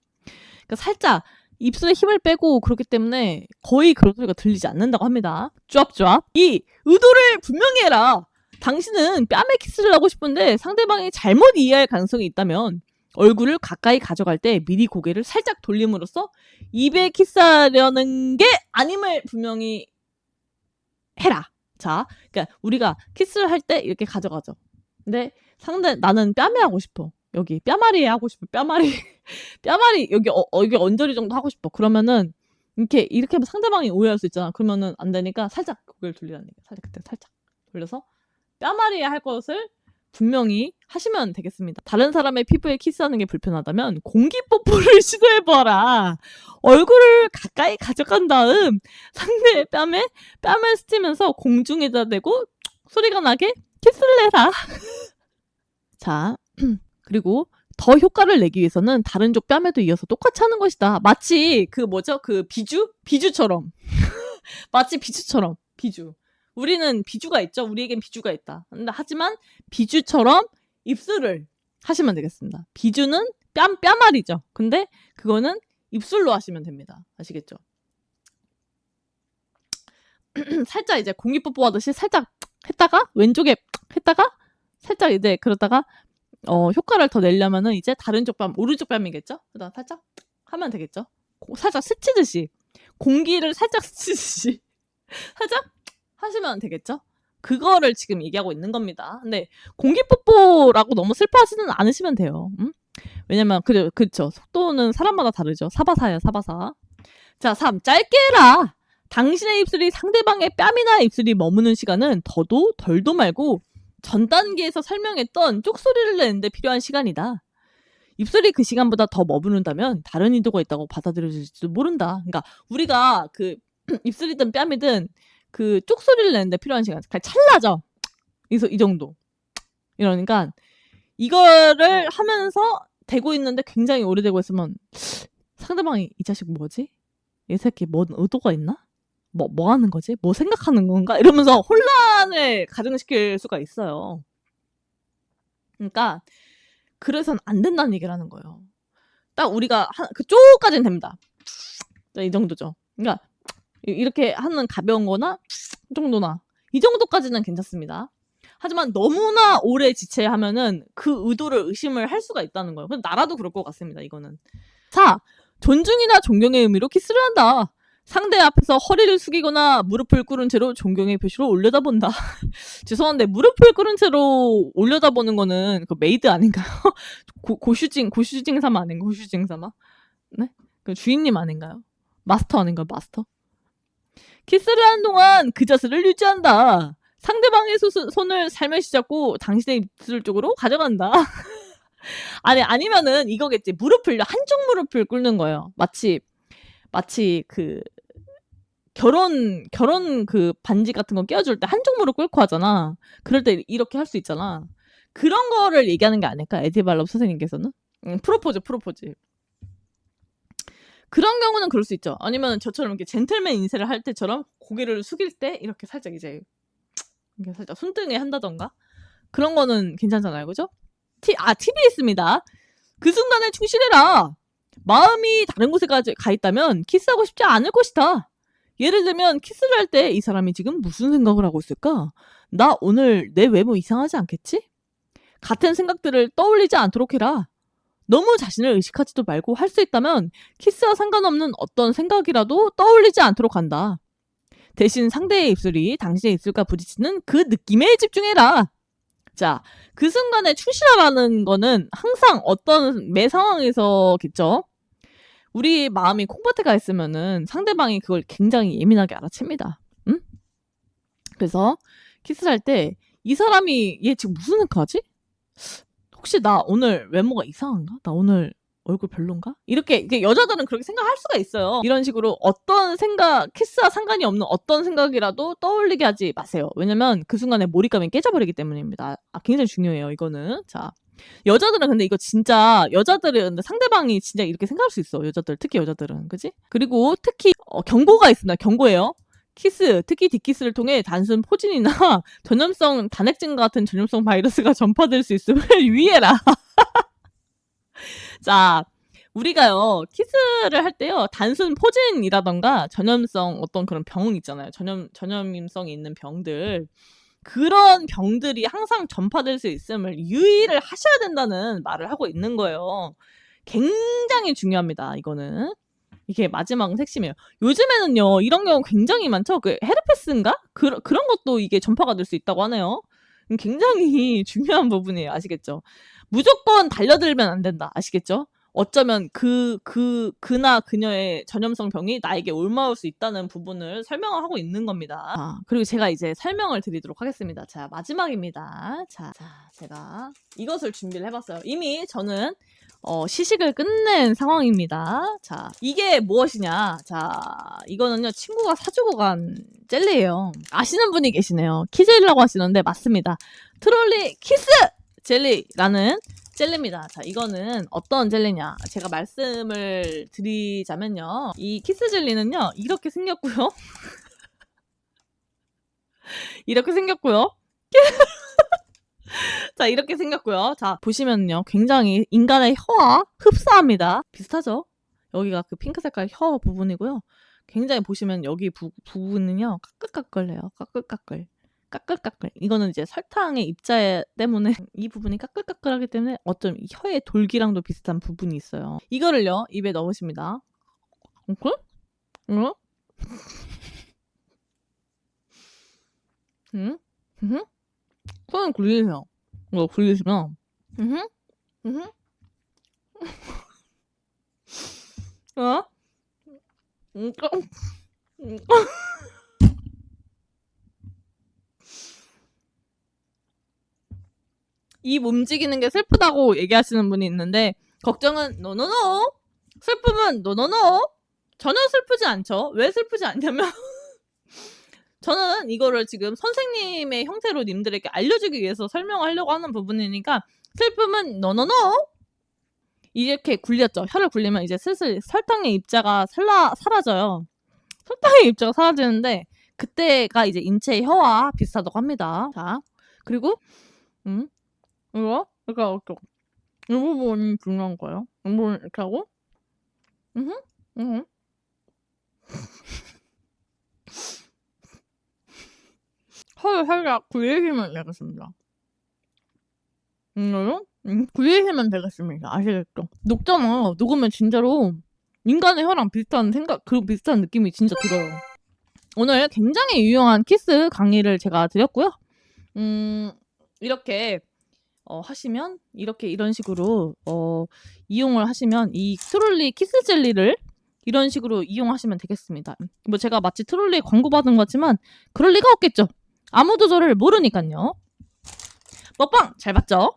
그러니까 살짝 입술에 힘을 빼고 그렇기 때문에 거의 그런 소리가 들리지 않는다고 합니다. 쫙쫙. 이 의도를 분명히 해라. 당신은 뺨에 키스를 하고 싶은데 상대방이 잘못 이해할 가능성이 있다면 얼굴을 가까이 가져갈 때 미리 고개를 살짝 돌림으로써 입에 키스하려는 게 아님을 분명히 해라. 자, 그러니까 우리가 키스를 할 때 이렇게 가져가죠. 근데 나는 뺨에 하고 싶어. 여기 뺨아리에 하고 싶어. 뺨아리 여기 여기 언저리 정도 하고 싶어. 그러면은 이렇게 하면 상대방이 오해할 수 있잖아. 그러면은 안 되니까 살짝 고개를 돌리라는 얘기야. 살짝 돌려서 뺨아리에 할 것을 분명히 하시면 되겠습니다. 다른 사람의 피부에 키스하는 게 불편하다면 공기 뽀뽀를 시도해봐라. 얼굴을 가까이 가져간 다음 상대의 뺨을 스치면서 공중에다 대고 소리가 나게 키스를 해라. 자, 그리고 더 효과를 내기 위해서는 다른 쪽 뺨에도 이어서 똑같이 하는 것이다. 마치 비주처럼. 마치 비주처럼. 비주. 우리는 비주가 있죠. 우리에겐 비주가 있다. 근데 하지만 비주처럼 입술을 하시면 되겠습니다. 비주는 뺨알이죠. 근데 그거는 입술로 하시면 됩니다. 아시겠죠? 살짝 이제 공기 뽀뽀하듯이 살짝 했다가 왼쪽에 했다가 살짝 이제 그러다가 효과를 더 내려면은 이제 다른 쪽 오른쪽 뺨이겠죠? 그다음 살짝 하면 되겠죠? 살짝 스치듯이 공기를 살짝 스치듯이 살짝 하시면 되겠죠? 그거를 지금 얘기하고 있는 겁니다. 근데 공기 뽀뽀라고 너무 슬퍼하지는 않으시면 돼요. 왜냐면 그렇죠. 속도는 사람마다 다르죠. 사바사예요, 사바사. 자, 3. 짧게 해라. 당신의 입술이 상대방의 뺨이나 입술이 머무는 시간은 더도 덜도 말고 전 단계에서 설명했던 쪽소리를 내는데 필요한 시간이다. 입술이 그 시간보다 더 머무른다면 다른 의도가 있다고 받아들여질지도 모른다. 그러니까 우리가 입술이든 뺨이든 그 쪽소리를 내는데 필요한 시간 그냥 찰나죠. 그래서 이 정도. 이러니까 이거를 하면서 대고 있는데 굉장히 오래되고 있으면 상대방이 이 자식 뭐지? 이 새끼 뭔 의도가 있나? 뭐 하는 거지? 뭐 생각하는 건가? 이러면서 혼란을 가중시킬 수가 있어요. 그러니까 그래서는 안 된다는 얘기를 하는 거예요. 딱 우리가 그쪽까지는 됩니다. 이 정도죠. 그러니까 이렇게 하는 가벼운 거나 이 정도나 이 정도까지는 괜찮습니다. 하지만 너무나 오래 지체하면은 그 의도를 의심을 할 수가 있다는 거예요. 나라도 그럴 것 같습니다. 이거는. 4. 존중이나 존경의 의미로 키스를 한다. 상대 앞에서 허리를 숙이거나 무릎을 꿇은 채로 존경의 표시로 올려다본다. 죄송한데 무릎을 꿇은 채로 올려다보는 거는 그 메이드 아닌가요? 고슈징 사마 아닌가? 고슈징 사마? 네? 그 주인님 아닌가요? 마스터 아닌가요? 마스터? 키스를 하는 동안 그 자세를 유지한다. 상대방의 손을 살며시 잡고 당신의 입술 쪽으로 가져간다. 아니면은 이거겠지. 한쪽 무릎을 꿇는 거예요. 마치 그 결혼 그 반지 같은 거 껴줄 때 한쪽 무릎 꿇고 하잖아. 그럴 때 이렇게 할 수 있잖아. 그런 거를 얘기하는 게 아닐까? 에디발럽 선생님께서는? 프로포즈. 그런 경우는 그럴 수 있죠. 아니면 저처럼 이렇게 젠틀맨 인쇄를 할 때처럼 고개를 숙일 때 이렇게 살짝 이제 이렇게 살짝 손등에 한다던가 그런 거는 괜찮잖아요, 그죠? 팁이 있습니다. 그 순간에 충실해라. 마음이 다른 곳에 가 있다면 키스하고 싶지 않을 것이다. 예를 들면 키스를 할 때 이 사람이 지금 무슨 생각을 하고 있을까? 나 오늘 내 외모 이상하지 않겠지? 같은 생각들을 떠올리지 않도록 해라. 너무 자신을 의식하지도 말고 할 수 있다면 키스와 상관없는 어떤 생각이라도 떠올리지 않도록 한다. 대신 상대의 입술이 당신의 입술과 부딪히는 그 느낌에 집중해라. 자, 그 순간에 충실하라는 거는 항상 매 상황에서겠죠. 우리 마음이 콩밭에 가 있으면은 상대방이 그걸 굉장히 예민하게 알아챕니다. 응? 그래서 키스를 할 때 이 사람이 얘 지금 무슨 생각하지? 혹시 나 오늘 외모가 이상한가? 나 오늘 얼굴 별론가? 이렇게 여자들은 그렇게 생각할 수가 있어요. 이런 식으로 키스와 상관이 없는 어떤 생각이라도 떠올리게 하지 마세요. 왜냐면 그 순간에 몰입감이 깨져버리기 때문입니다. 굉장히 중요해요, 이거는. 자, 여자들은 근데 이거 진짜 근데 상대방이 진짜 이렇게 생각할 수 있어. 특히 여자들은. 그지? 그리고 특히 경고가 있습니다. 경고예요. 키스, 특히 뒷키스를 통해 단순 포진이나 전염성 단핵증 같은 전염성 바이러스가 전파될 수 있음을 유의해라. 자, 우리가요 키스를 할 때요 단순 포진이라던가 전염성 어떤 그런 병 있잖아요. 전염성이 있는 병들. 그런 병들이 항상 전파될 수 있음을 유의를 하셔야 된다는 말을 하고 있는 거예요. 굉장히 중요합니다. 이거는. 이게 마지막은 핵심이에요. 요즘에는요 이런 경우 굉장히 많죠. 그 헤르페스인가? 그런 것도 이게 전파가 될 수 있다고 하네요. 굉장히 중요한 부분이에요. 아시겠죠? 무조건 달려들면 안 된다. 아시겠죠? 어쩌면 그나 그녀의 전염성 병이 나에게 옮아올 수 있다는 부분을 설명을 하고 있는 겁니다. 그리고 제가 이제 설명을 드리도록 하겠습니다. 자, 마지막입니다. 자, 제가 이것을 준비를 해봤어요. 이미 저는 시식을 끝낸 상황입니다. 자, 이게 무엇이냐? 자, 이거는요 친구가 사주고 간 젤리예요. 아시는 분이 계시네요. 키젤이라고 하시는데 맞습니다. 트롤리 키스 젤리라는 젤리입니다. 자, 이거는 어떤 젤리냐? 제가 말씀을 드리자면요. 이 키스 젤리는요, 이렇게 생겼고요. 이렇게 생겼고요. 자, 이렇게 생겼고요. 자, 보시면요. 굉장히 인간의 혀와 흡사합니다. 비슷하죠? 여기가 그 핑크 색깔 혀 부분이고요. 굉장히 보시면 여기 부분은요. 까끌까끌해요. 까끌까끌. 이거는 이제 설탕의 입자 때문에 이 부분이 까끌까끌하기 때문에 어쩜 혀의 돌기랑도 비슷한 부분이 있어요. 이거를요 입에 넣으십니다. 응? 응? 응? 응? 손을 굴리세요. 이거 굴리시면 응? 응? 어? 응? 응? 입 움직이는 게 슬프다고 얘기하시는 분이 있는데 걱정은 노노노 슬픔은 노노노 전혀 슬프지 않죠. 왜 슬프지 않냐면 저는 이거를 지금 선생님의 형태로 님들에게 알려주기 위해서 설명하려고 하는 부분이니까 슬픔은 노노노 이렇게 굴렸죠. 혀를 굴리면 이제 슬슬 설탕의 입자가 사라져요. 설탕의 입자가 사라지는데 그때가 이제 인체의 혀와 비슷하다고 합니다. 자, 그리고 이렇게 이 부분이 중요한 거예요. 이 부분 이렇게 하고 혀를 살짝 굴리시면 되겠습니다. 굴리시면 되겠습니다. 아시겠죠? 녹잖아. 녹으면 진짜로 인간의 혀랑 비슷한 그런 비슷한 느낌이 진짜 들어요. 오늘 굉장히 유용한 키스 강의를 제가 드렸고요. 이렇게 하시면 이런 식으로 이용을 하시면 이 트롤리 키스 젤리를 이런 식으로 이용하시면 되겠습니다. 뭐 제가 마치 트롤리 광고 받은 것 같지만 그럴 리가 없겠죠. 아무도 저를 모르니까요. 먹방 잘 봤죠?